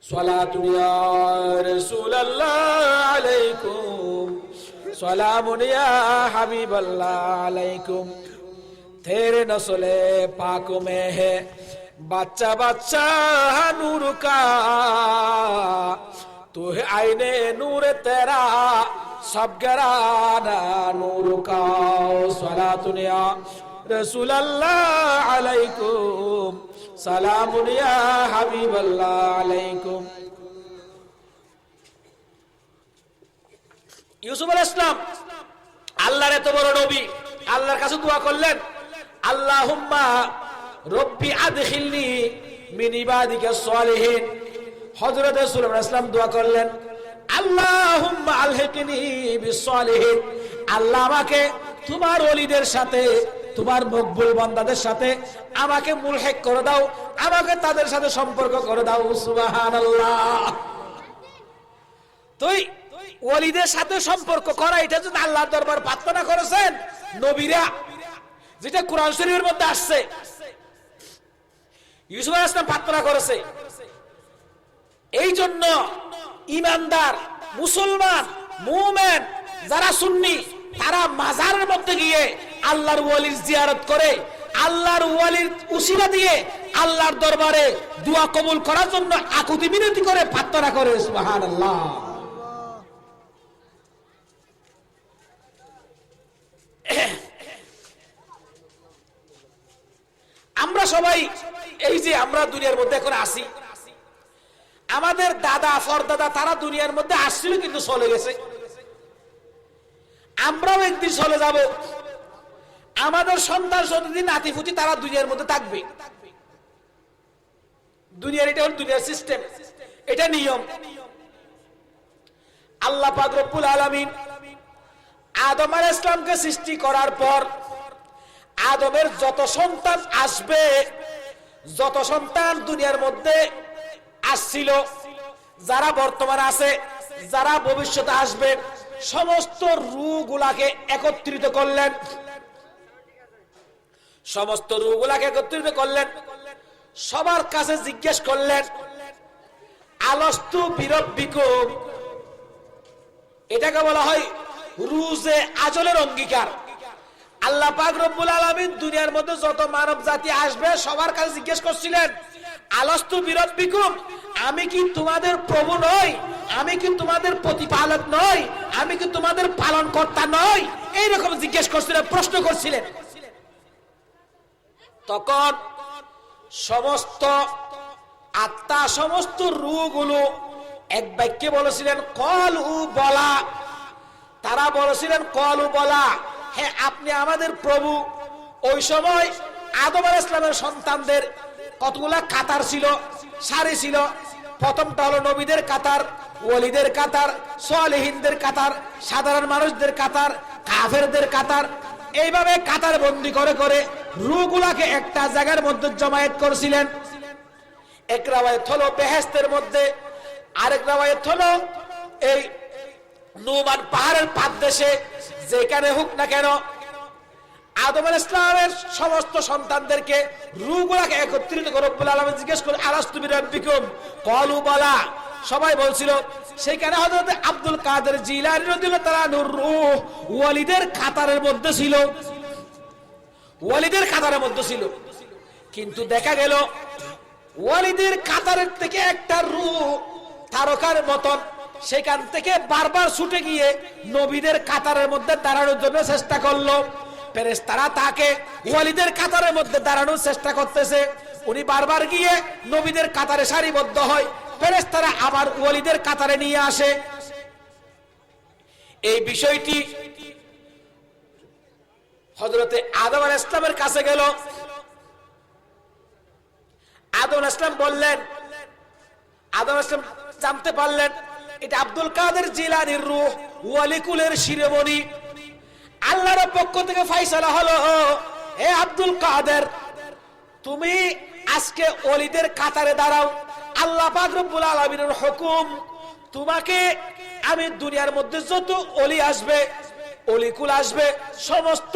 সালাতু ইয়া রাসূলুল্লাহ আলাইকুম, সালামুন ইয়া হাবিবাল্লাহ আলাইকুম। तेरे नस्ले पाक में है बच्चा बच्चा नूर का, तू है आईने नूर तेरा सब घराना नूर का। सलातुन या रसूल अल्लाह अलैकुम, सलामुन या हबीब अल्लाह अलैकुम। यूसुफ अलैहिस सलाम আল্লাহর এত বড় নবী, আল্লাহর কাছে দোয়া করলেন, আল্লাহুম্মা রব্বি আদখিলনি মিন ইবাদিকা সালিহিন। হযরত সুলাইমান আলাইহিস সালাম দোয়া করলেন, আল্লাহুম্মা আলহিকনি বিস সালিহিন, আল্লাহ আমাকে তোমার ওলিদের সাথে, তোমার মকবুল বান্দাদের সাথে আমাকে মুলহিক করে দাও, আমাকে তাদের সাথে সম্পর্ক করে দাও। সুবহানাল্লাহ। তুই ওলিদের সাথে সম্পর্ক করা, এটা যদি আল্লাহর দরবার প্রার্থনা করেছেন নবীরা, যেটা কোরআন শরীফের মধ্যে আসছে, ইউসুফ আলাইহিস সালাম প্রার্থনা করেছে। এই জন্য ইমানদার মুসলমান মুমিন যারা সুন্নি, তারা মাজারের মধ্যে গিয়ে আল্লাহর ওলির জিয়ারত করে, আল্লাহর ওলির উসিলা দিয়ে আল্লাহর দরবারে দোয়া কবুল করার জন্য আকুতি মিনতি করে, প্রার্থনা করে। সুবহানাল্লাহ। আমরা সবাই এই যে আমরা দুনিয়ার মধ্যে এখন আসি, আমাদের দাদা ফরদাদা তারা দুনিয়ার মধ্যে আসছিল কিন্তু চলে গেছে, আমরাও একদিন চলে যাব। আমাদের সন্তান সন্ততি নাতিপুতি তারা দুনিয়ার মধ্যে থাকবে। দুনিয়ার, এটা হল দুনিয়ার সিস্টেম, এটা নিয়ম। আল্লাহ পাক রব্বুল আলামিন আদম আলাইহিস সালামকে সৃষ্টি করার পর আদমের যত সন্তান আসবে, যত সন্তান দুনিয়ার মধ্যে আসছিল, যারা বর্তমানে আছে, যারা ভবিষ্যতে আসবে, সমস্ত রূহগুলাকে একত্রিত করলেন, সমস্ত রূহগুলাকে একত্রিত করলেন, সবার কাছে জিজ্ঞেস করলেন, আলস্তু বিরব্বিকুম। এটাকে বলা হয় রুজে আজলের অঙ্গীকার। আল্লাহ পাক রব্বুল আলামিন দুনিয়ার মধ্যে যত মানব জাতি আসবে সবার কাছে জিজ্ঞেস করছিলেন, আলস্তু বিরব্বিকুম, আমি কি তোমাদের প্রভু নই? আমি কি তোমাদের প্রতিপালক নই? আমি কি তোমাদের পালন কর্তা নই? এইরকম জিজ্ঞেস করছিলেন, প্রশ্ন করছিলেন। তখন সমস্ত আত্মা, সমস্ত রূহগুলো এক বাক্যে বলেছিলেন, কলু বলা। তারা বলেছিলেন, কলু বলা, হ্যাঁ আপনি আমাদের প্রভু। ওই সময় আদম আলাইহিস সালামের সন্তানদের কতগুলা কাতার ছিল, সারি ছিল। প্রথমটা হলো নবীদের কাতার, ওলিদের কাতার, সালেহিনদের কাতার, সাধারণ মানুষদের কাতার, কাফেরদের কাতার। এইভাবে কাতার বন্দি করে করে রূহগুলাকে একটা জায়গার মধ্যে জমায়েত করেছিলেন। এক রাওয়ায়াত হলো বেহেশতের মধ্যে, আরেক রাওয়ায়াত হলো এই নুমান পাহাড়ের পাদদেশে। যেখানে হোক না কেন, আদম আলাইহিস সালামের সমস্ত সন্তানদেরকে রূহগুলাকে একত্রিত করে রব্বুল আলামিন জিজ্ঞেস করে, আলাস্তু বিরাব্বিকুম, ক্বালু বালা। সবাই বলছিল। সেখানে হযরত আব্দুল কাদের জিলানী রাদিয়াল্লাহু তাআলা আনহুর রূহ ওয়ালিদের কাতারের মধ্যে ছিল, ওয়ালিদের কাতারের মধ্যে ছিল। কিন্তু দেখা গেল ওয়ালিদের কাতারের থেকে একটা রূহ তারকার মতন সেখান থেকে বারবার ছুটে গিয়ে নবীদের কাতারের মধ্যে দাঁড়ানোর জন্য চেষ্টা করলো। ফেরেশতারা তাকে ওয়ালিদের কাতারের মধ্যে দাঁড়ানোর চেষ্টা করতেছে। উনি বারবার গিয়ে নবীদের কাতারে সারিবদ্ধ হয়, ফেরেশতারা আমার ওলিদের কাতারে নিয়ে আসে। এই বিষয়টি হযরতে আদম আলাইহিস সালামের কাছে গেল। আদম আলাইহিস সালাম বললেন, আদম আলাইহিস সালাম জানতে পারলেন এটা আব্দুল কাদের জিলানীর রূহ, ওয়ালিকুলের শিরোমণি। আল্লাহর পক্ষ থেকে ফয়সালা হলো, হে আব্দুল কাদের, তুমি আজকে ওলিদের কাতারে দাঁড়াও। আল্লাহ পাক রব্বুল আলামিনের হুকুম, তোমাকে আমি দুনিয়ার মধ্যে যত ওলি আসবে, অলিকুল আসবে, সমস্ত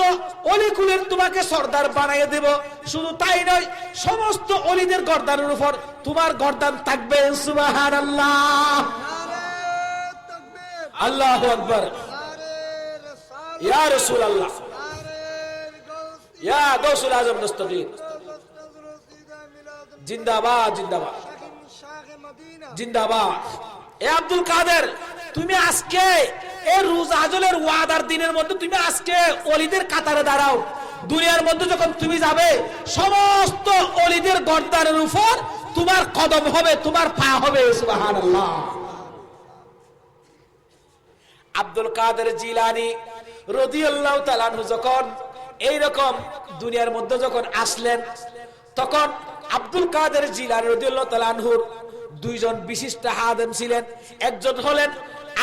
অলিকুলের তোমাকে সর্দার বানিয়ে দেব। শুধু তাই নয়, সমস্ত অলিদের গর্দানের উপর তোমার গর্দান থাকবে। সুবহানাল্লাহ, আল্লাহু আকবার, ইয়া রাসূলুল্লাহ, ইয়া গাউসুল আজম দস্তগীর, জিন্দাবাদ জিন্দাবাদ জিন্দাবাদ। এ আব্দুল কাদের, তুমি আজকে এই রোজা আজলের ওয়াদার দিনের মধ্যে তুমি আজকে ওলিদের কাতারে দাঁড়াও। দুনিয়ার মধ্যে যখন তুমি যাবে, সমস্ত ওলিদের গর্দানের উপর তোমার কদম হবে, তোমার পা হবে। সুবহানাল্লাহ। আব্দুল কাদের জিলানী রাদিয়াল্লাহু তাআলা আনহু যখন এইরকম দুনিয়ার মধ্যে যখন আসলেন, তখন আব্দুল কাদের জিলানী রাদিয়াল্লাহু তাআলা আনহুর দুইজন বিশিষ্ট হাদেম ছিলেন। একজন হলেন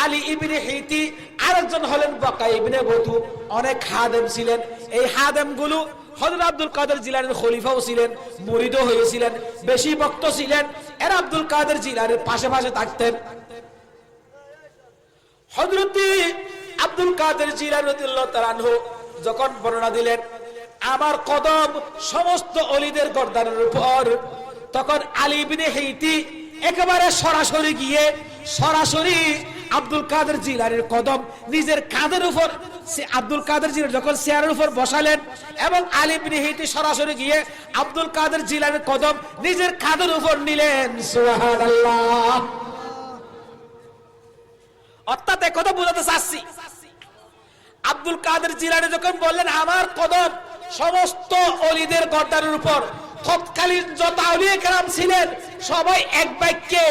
আলী ইবনে হিতি, আরেকজন হলেন বাকা ইবনে বতু। অনেক হাদেম ছিলেন। এই হাদেম গুলো হযরত আব্দুল কাদের জিলানীর খলিফাও ছিলেন, মুরিদও হয়েছিলেন, বেশি ভক্ত ছিলেন। এরা আব্দুল কাদের জিলানীর পাশে পাশে থাকতেন। হযরত আব্দুল কাদের জিলানী রাদিয়াল্লাহু তাআলা আনহু যখন বর্ণনা দিলেন আমার কদম সমস্ত ওলিদের গর্দানের উপর, তখন আলী ইবনে হিতি একেবারে সরাসরি গিয়ে সরাসরি আব্দুল কাদের জিলানীর কদম নিজের কাঁধের উপর, আব্দুল কাদের জিলানী যখন চেয়ারের উপর বসালেন, এবং আলী ইবনে হিতি সরাসরি গিয়ে আব্দুল কাদের জিলানীর কদম নিজের কাঁধের উপর নিলেন। সুবহানাল্লাহ। অর্থাৎ এই কথা বোঝাতে চাচ্ছি, আব্দুল কাদের জিলানী যখন বললেন আমার কদম সমস্ত ওলিদের গর্দানের উপর, তৎকালীন যত আউলিয়া কেরাম ছিলেন সবাই এক বাক্যে,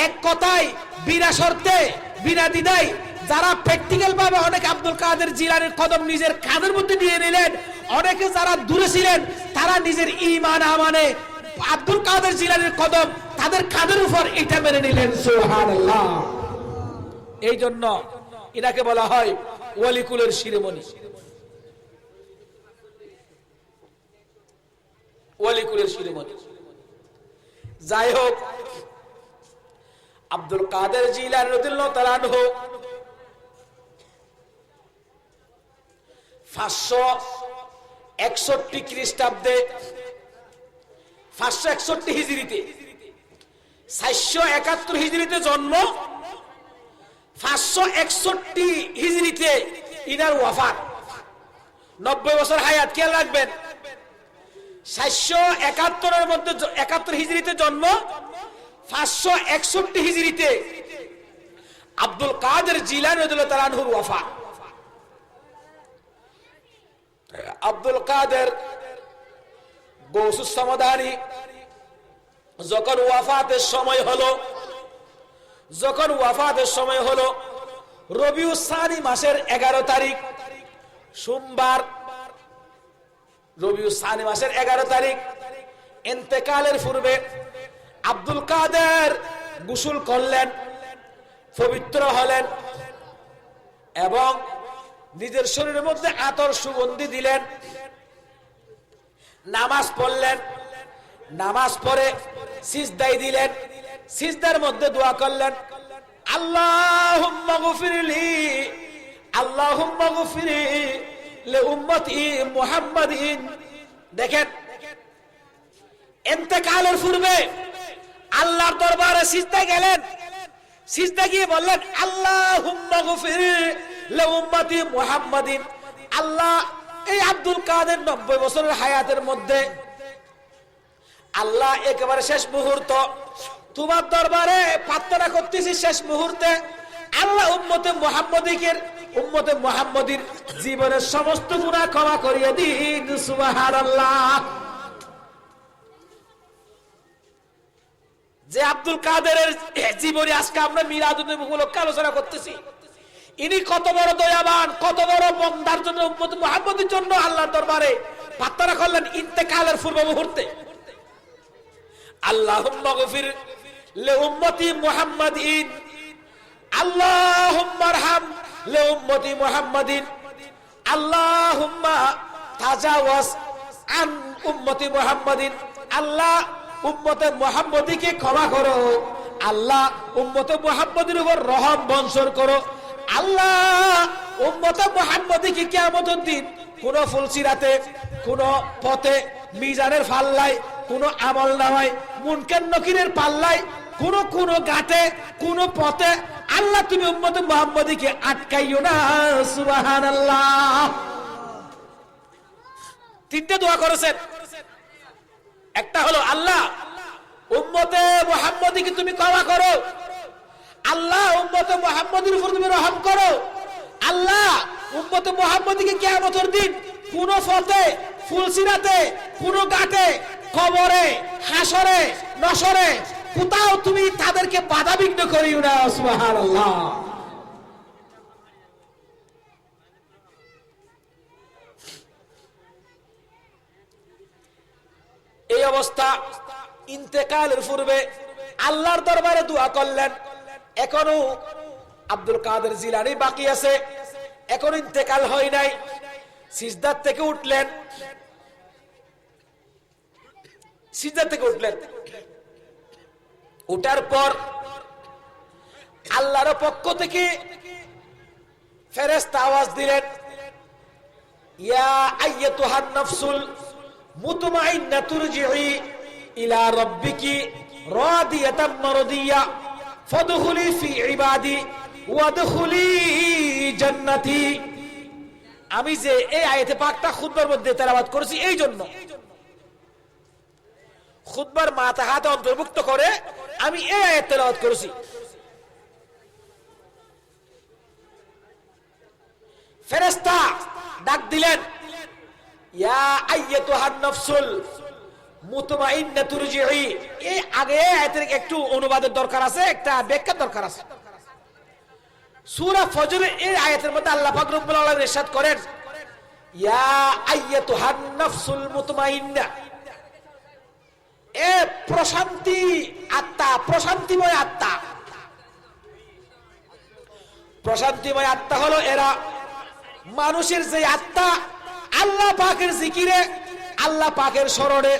এক কথায়, বিনা শর্তে, বিনা দ্বিধায়, যারা প্র্যাকটিক্যাল ভাবে অনেক আব্দুল কাদের জিলানীর কদম নিজের কাঁধের মধ্যে নিয়ে নিলেন, অনেকে যারা দূরে ছিলেন তারা নিজের ঈমান আমানে আব্দুল কাদের জিলানীর কদম তাদের কাঁধের উপর এটা মেনে নিলেন। সুবহানাল্লাহ। এই জন্য এটাকে বলা হয় ওয়ালিকুলের শিরোমণি, ওয়ালিকুলের শিরোমণি। যাই হোক, আব্দুল কাদের জিলানী রাদিয়াল্লাহু তাআলা আনহু 561 খ্রিস্টাব্দে, 561 হিজরিতে, 471 হিজরিতে জন্ম, 561 হিজরিতে ইনার ওয়াফাত। 90 বছর হায়াত। খেয়াল রাখবেন, 471 মধ্যে 71 হিজরিতে জন্ম, 561 হিজরিতে আব্দুল কাদের জিলানী রাদিয়াল্লাহু তাআলা আনহুর ওয়াফাত। আব্দুল কাদের গৌসুস সামাদানি যখন ওয়াফাতের সময় হলো, রবিউস সানি মাসের 11 তারিখ সোমবার, রবিউস সানি মাসের 11 তারিখ ইন্তেকালের পূর্বে আব্দুল কাদের গোসল করলেন, পবিত্র হলেন, এবং নিজের শরীরের মধ্যে আতর সুগন্ধি দিলেন, নামাজ পড়লেন, নামাজ পড়ে সিজদায় দিলেন, সিজদার মধ্যে দোয়া করলেন, আল্লাহুম্মা গফিরলি, আল্লাহুম্মা গফিরলি লি উম্মতি মুহাম্মাদিন। দেখেন, ইন্তেকালের পূর্বে আল্লাহর দরবারে সিজদায় গেলেন, সিজদা গিয়ে বললেন আল্লাহুম্মা গফিরলি লি উম্মতি মুহাম্মাদিন। আল্লাহ, এই আব্দুল কাদের 90 বছরের হায়াতের মধ্যে আল্লাহ একেবারে শেষ মুহূর্ত তোমার দরবারে প্রার্থনা করতেছি, শেষ মুহূর্তে আল্লাহ উম্মতে মুহাম্মাদির জীবনের সমস্ত গুনাহ ক্ষমা করিয়ে দিন। সুবহানাল্লাহ। যে আব্দুল কাদেরের জীবনী আজকে আমরা মিলাদুন নবী উপলক্ষে আলোচনা করতেছি, ইনি কত বড় দয়াবান, কত বড় বন্দার জন্য, উম্মত মুহাম্মদের জন্য আল্লাহর দরবারে প্রার্থনা করলেন ইন্তেকালের পূর্ব মুহূর্তে। আল্লাহুম্মা গফির লি উম্মতি মুহাম্মাদিন, আল্লাহুম্মা আরহাম লি উম্মতি মুহাম্মাদিন, আল্লাহুম্মা তাজাওয়াজ আন উম্মতি মুহাম্মাদিন। আল্লাহ উম্মতে মুহাম্মদীকে ক্ষমা করো, আল্লাহ উম্মতে মুহাম্মদের উপর রহম বর্ষণ করো। আল্লাহ উম্মতে মুহাম্মদীকে কিয়ামতের দিন কোন ফুলসিরাতে, কোন পথে, মিজানের পাল্লায়, কোন আমল নামায়, মুনকার নকিরের পাল্লায়, কোন ঘাটে, কোন পথে আল্লাহ তুমি উম্মতে মুহাম্মদীকে আটকাইও না। সুবহানাল্লাহ। তিনটে দোয়া করেছেন। একটা হলো আল্লাহ উম্মতে মুহাম্মদীকে তুমি ক্ষমা করো, আল্লাহ উম্মতে মুহাম্মদের উপর তুমি রহম করো, আল্লাহ উম্মতে মুহাম্মদীকে কিয়ামতের দিন কোন পথে, ফুলসিরাতে, কোন ঘাটে, কবরে, হাসরে, নসরে কোথাও তুমি তাদেরকে বাধা বিঘ্ন করিও না। সুবহানাল্লাহ। এই অবস্থা ইন্তেকালের পূর্বে আল্লাহর দরবারে দোয়া করলেন। এখনো আব্দুল কাদের জিলানী বাকি আছে, এখন ইন্তেকাল হয় নাই। সিজদার থেকে উঠলেন, উঠার পর আল্লাহর পক্ষ থেকে ফেরেশতা আওয়াজ দিলেন, ইয়া আইয়াতুহান নাফসুল মুতমাইন্না তুরজিই ইলা রাব্বিকি রাদিয়াতাম মারদিয়া ফাদখুলি ফি ইবাদি ওয়াদখুলি জান্নাতি। আমি যে এই আয়াতে পাকটা খুতবার মধ্যে তেলাওয়াত করেছি এই জন্য, খুতবার মাথা হাতে অন্তর্ভুক্ত করে আমি এই আয়াত তেলাওয়াত করেছি। ফেরেশতা ডাক দিলেন, ইয়া আইয়াতুহান নাফসুল মুতমাইন্না তুরজিই। এই আগে আয়াতের একটু অনুবাদের দরকার আছে, একটা ব্যাখ্যার দরকার আছে। সূরা ফজরের এই আয়াতের মধ্যে আল্লাহ পাক রব্বুল আলামিন ইরশাদ করেন, ইয়া আইয়াতুহান নাফসুল মুতমাইন্না, এ প্রশান্তি আত্মা, প্রশান্তিময় আত্মা। প্রশান্তিময় আত্মা হলো এরা, মানুষের যে আত্মা আল্লাহ পাকের জিকিরে, আল্লাহ পাকের স্মরণে,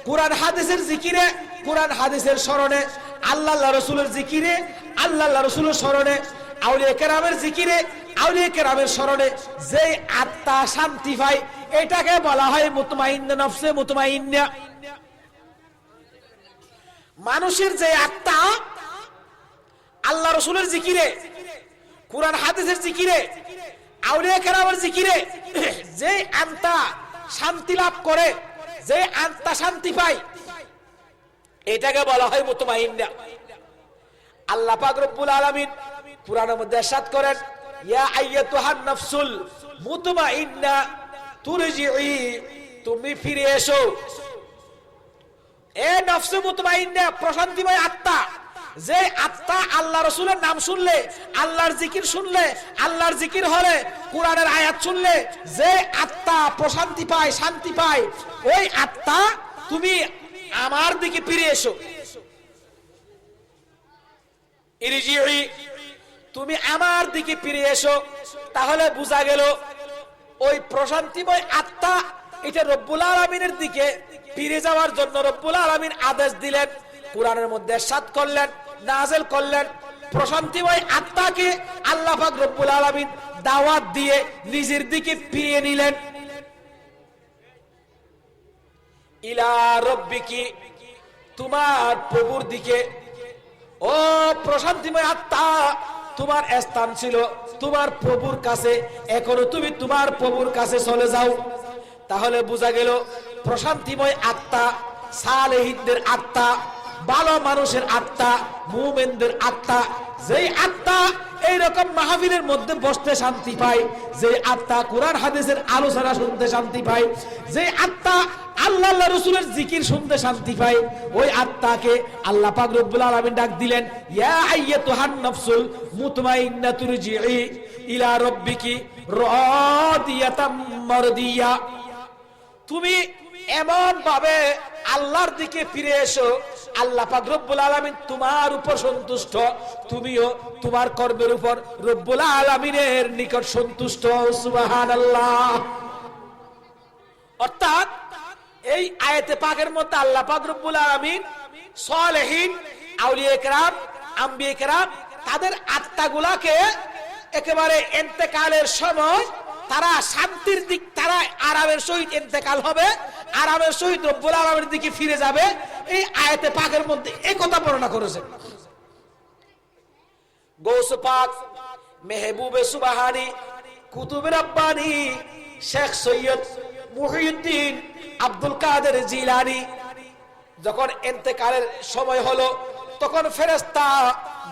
কুরআন হাদিসের জিকিরে, কুরআন হাদিসের স্মরণে, আল্লাহ রাসূলের জিকিরে, আল্লাহ রাসূলের স্মরণে, আউলিয়া কেরামের জিকিরে, আউলিয়া কেরামের স্মরণে যে আত্মা শান্তি পায় এটাকে বলা হয় মুতমাইন্না নফসে মুতমাইন্না। মানুষের যে আত্মা আল্লাহ রাসূলের জিকিরে, কুরআন হাদিসের জিকিরে, আউলিয়া কেরামের জিকিরে যে আত্মা শান্তি লাভ করে, যে আত্মা শান্তি পায় এটাকে বলা হয় মুতমাইন্না। আল্লাহ পাক রব্বুল আলামিন কুরআনের মধ্যে ইরশাদ করেন, ইয়া আইয়াতুহান নাফসুল মুতমাইন্না তুরজিই, তুমি ফিরে এসো। এ নফসে মুতমাইন্না, প্রশান্তিময় আত্মা, যে আত্মা আল্লাহ রাসূলের নাম শুনলে, আল্লাহর জিকির শুনলে, আল্লাহর জিকির হলে, কুরআনের আয়াত শুনলে যে আত্মা প্রশান্তি পায়, শান্তি পায়, ওই আত্মা তুমি আমার দিকে ফিরে এসো। ইরজিই, তুমি আমার দিকে ফিরে এসো। তাহলে বোঝা গেল ওই প্রশান্তিময় আত্মা এটা রব্বুল আলামিনের দিকে ফিরে যাওয়ার জন্য রব্বুল আলামিন আদেশ দিলেন, কুরআনের মধ্যে ইরশাদ করলেন, নাযিল করলেন। প্রশান্তিময় আত্মাকে আল্লাহ পাক রব্বুল আলামিন দাওয়াত দিয়ে নিজের দিকে ফিরিয়ে নিলেন। ইলা রাব্বিকি, তোমার প্রভুর দিকে। ও প্রশান্তিময় আত্মা, তোমার স্থান ছিল তোমার প্রভুর কাছে, এখনো তুমি তোমার প্রভুর কাছে চলে যাও। তাহলে বোঝা গেল প্রশান্তিময় আত্মা, সালেহীনদের আত্মা, ভালো মানুষের আত্মা, মুমিনদের আত্মা, যেই আত্মা এইরকম মাহফিলের মধ্যে বসতে শান্তি পায়, যে আত্মা কোরআন হাদিসের আলোচনা শুনতে শান্তি পায়, যে আত্মা আল্লাহ আল্লাহ রাসূলের জিকির শুনতে শান্তি পায়, ওই আত্মাকে আল্লাহ পাক রব্বুল আলামিন ডাক দিলেন, ইয়া আইয়াতুহান নাফসুল মুতমাইন্নাতুর জিই ইলা রাব্বিকি রাদিয়াতাম মারদিয়া। তুমি এমন ভাবে আল্লাহর দিকে ফিরে এসো, আল্লাহ পাক রব্বুল আলামিন তোমার উপর সন্তুষ্ট, তুমিও তোমার কর্মের উপর রব্বুল আলামিনের নিকট সন্তুষ্ট। সুবহানাল্লাহ। অর্থাৎ এই আয়াতে পাকের মধ্যে আল্লাহ পাক রব্বুল আলামিন সালেহীন, আউলিয়া কেরাম, আম্বিয়া কেরাম তাদের আত্মাগুলাকে একেবারে ইন্তেকালের সময় তারা শান্তির দিক, তারা আরামের সহিত ইন্তেকাল হবে, আরামের সহিত রব্বুল আলামিনের দিকে ফিরে যাবে, এই আয়াতে পাকের মধ্যে এই কথা বর্ণনা করেছেন। গৌস পাক, মেহবুবে সুবহানী, কুতুবে রাব্বানী, শেখ সৈয়দ মুহিউদ্দিন আব্দুল কাদের জিলানী যখন ইন্তেকালের সময় হলো, তখন ফেরেশতা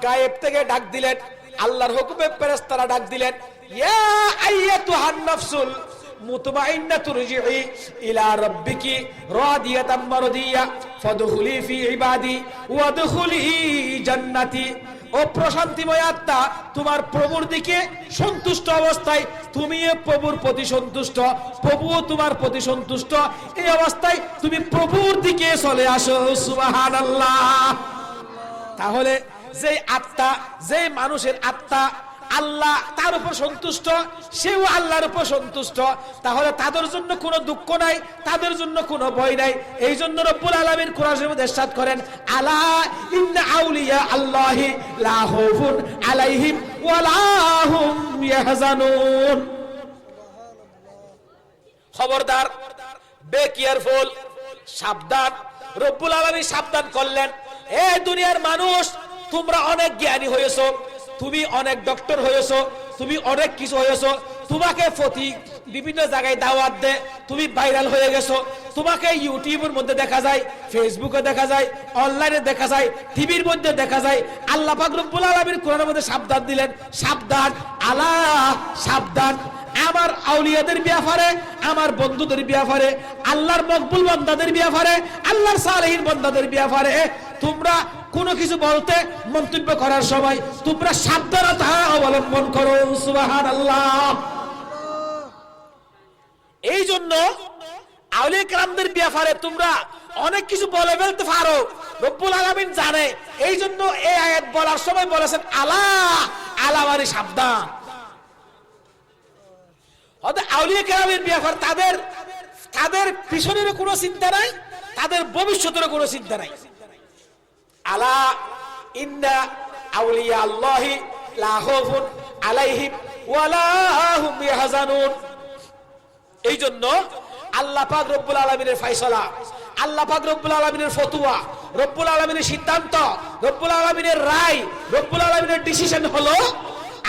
গায়েব থেকে ডাক দিলেন, আল্লাহর হুকুমে ফেরেশতারা ডাক দিলেন, ইয়া আইয়াতুহান নাফসুল মুতমাইন্নাতুর জিই ইলা রাব্বিকি রাদিয়াতাম মারদিয়া ফাদখুলি ফি ইবাদি ওয়াদখুলি জান্নাতি। ও প্রশান্তিময় আত্মা, তোমার প্রভুর দিকে সন্তুষ্ট অবস্থায়, তুমিও প্রভুর প্রতি সন্তুষ্ট, প্রভুও তোমার প্রতি সন্তুষ্ট, এই অবস্থায় তুমি প্রভুর দিকে চলে আসো। সুবহানাল্লাহ। তাহলে যে আত্মা, যে মানুষের আত্মা আল্লাহ তার উপর সন্তুষ্ট, সেও আল্লাহর উপর সন্তুষ্ট, তাহলে তাদের জন্য কোনো দুঃখ নাই, তাদের জন্য কোনো ভয় নাই। এই জন্য রব্বুল আলামিন কোরআনের মধ্যে ইরশাদ করেন, আলা ইন্না আউলিয়া আল্লাহি লা খাউফুন আলাইহিম ওয়া লা হুম ইয়াহজানুন। খবরদার, বে কেয়ারফুল, সাবধান। রব্বুল আলামিন সাবধান করলেন, এ দুনিয়ার মানুষ, তোমরা অনেক জ্ঞানী হয়েছো, তুমি অনেক ডক্টর হয়েছো, তুমি অনেক কিছু হয়েছো, তোমাকে প্রতি বিভিন্ন জায়গায় দাওয়াত দে, তুমি ভাইরাল হয়ে গেছো, তোমাকে ইউটিউবের মধ্যে দেখা যায়, ফেসবুকে দেখা যায়, অনলাইনে দেখা যায়, টিভির মধ্যে দেখা যায়। আল্লাহ পাক রব্বুল আলামিন কোরআনের মধ্যে সাবধান দিলেন, সাবধান, আলা সাবধান, আমার আউলিয়াদের ব্যাপারে, আমার বন্ধুদের ব্যাপারে, আল্লাহর মকবুল বান্দাদের ব্যাপারে, আল্লাহর সালেহীন বান্দাদের ব্যাপারে তোমরা কোনো কিছু বলতে, মন্তব্য করার সময় তোমরা সাবধানতা অবলম্বন করো। সুবহানাল্লাহ। এই জন্য আউলিয়া কেরামদের ব্যাপারে তোমরা অনেক কিছু বলে ফেলতে পারো, রব্বুল আলামিন জানে। এই জন্য এই আয়াত বলার সময় বলেছেন, আলা, আলা মানে সাবধান। অর্থাৎ আউলিয়া কেরামের ব্যাপার, তাদের পিছনেরও কোনো চিন্তা নাই, তাদের ভবিষ্যতেরও কোনো চিন্তা নাই। আলা ইন্না আউলিয়া আল্লাহি লা খাউফুন আলাইহিম ওয়া লা হুম ইয়াহজানুন। এই জন্য আল্লাহ পাক রব্বুল আলামিনের ফয়সালা, আল্লাহ পাক রব্বুল আলামিনের ফতোয়া, রব্বুল আলামিনের সিদ্ধান্ত, রব্বুল আলামিনের রায়, রব্বুল আলামিনের ডিসিশন হলো,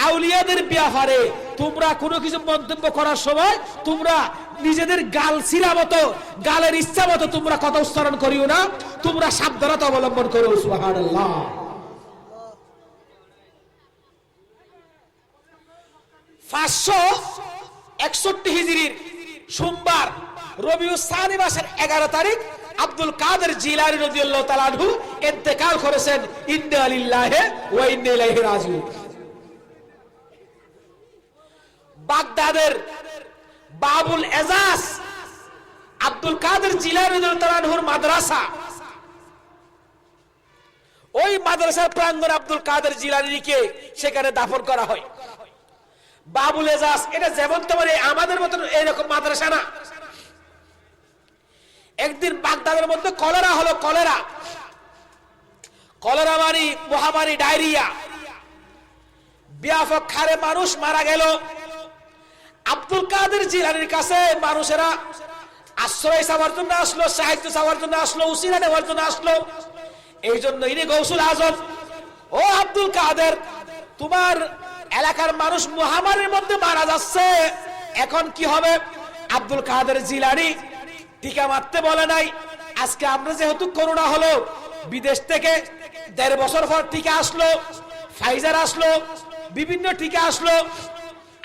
আউলিয়াদের ব্যাপারে তোমরা কোনো কিছু মন্তব্য করার সময় তোমরা নিজেদের গাল ছিঁড়া মতো, গালের ইচ্ছা মতো তোমরা কথা উচ্চারণ করিও না, তোমরা সাবধানতা অবলম্বন করো। সুবহানাল্লাহ। 561 হিজরির সোমবার রবিউল সানি মাসের 11 তারিখ আব্দুল কাদের জিলানী রাদিয়াল্লাহু তাআলা আনহু ইন্তেকাল করেছেন। ইন্না লিল্লাহি ওয়া ইন্না ইলাইহি রাজিউন। বাগদাদের বাবুল এজাজ আব্দুল কাদের জিলানী রাদিয়াল্লাহু তাআলা আনহুর মাদ্রাসা, ওই মাদ্রাসার প্রাঙ্গণে আব্দুল কাদের জিলানীকে সেখানে দাফন করা হয়। বাবুল এজাজ এটা যেমন তেমন আমাদের মতন এইরকম মাদ্রাসা না। একদিন বাগদাদের মধ্যে কলেরা হলো, কলেরা মানে মহামারী, ডায়রিয়া, ব্যাপক হারে মানুষ মারা গেল। আব্দুল কাদের জিলানীর কাছে মানুষেরা আশ্রয় চাওয়ার জন্য আসলো, সাহায্য চাওয়ার জন্য আসলো, উসিলা নেওয়ার জন্য আসলো। এই জন্য ইনি গৌসুল আজম, ও আব্দুল কাদের, তোমার এলাকার মানুষ মহামারীর মধ্যে মারা যাচ্ছে, এখন কি হবে? আব্দুল কাদের জিলানী টিকা মারতে বলে নাই। আজকে আমরা যেহেতু করোনা হলো, বিদেশ থেকে 1.5 বছর পর টিকা আসলো, ফাইজার আসলো, বিভিন্ন টিকা আসলো,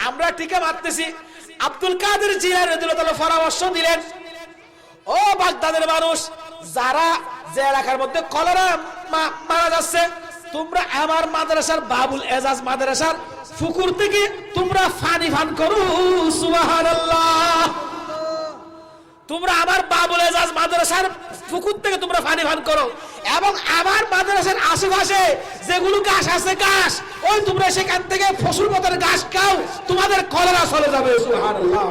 আমরা টিকা মারতেছি। আব্দুল কাদের জিলানী রাদিয়াল্লাহু তাআলা পরামর্শ দিলেন, ও বাগদাদের মানুষ, যারা যে এলাকার মধ্যে কলেরা মারা যাচ্ছে, তোমরা আমার মাদ্রাসার বাবুল এজাজ মাদ্রাসার পুকুর থেকে তোমরা পানি পান করো। সুবহানাল্লাহ। তোমরা আমার বাবুল এজাজ মাদ্রাসার পুকুর থেকে তোমরা পানি পান করো, এবং আমার মাদ্রাসার আশেপাশে যেগুলো গাছ আছে, গাছ ওই তোমরা সেখান থেকে ফসল পাতার গাছ খাও, তোমাদের কলেরা চলে যাবে। সুবহানাল্লাহ।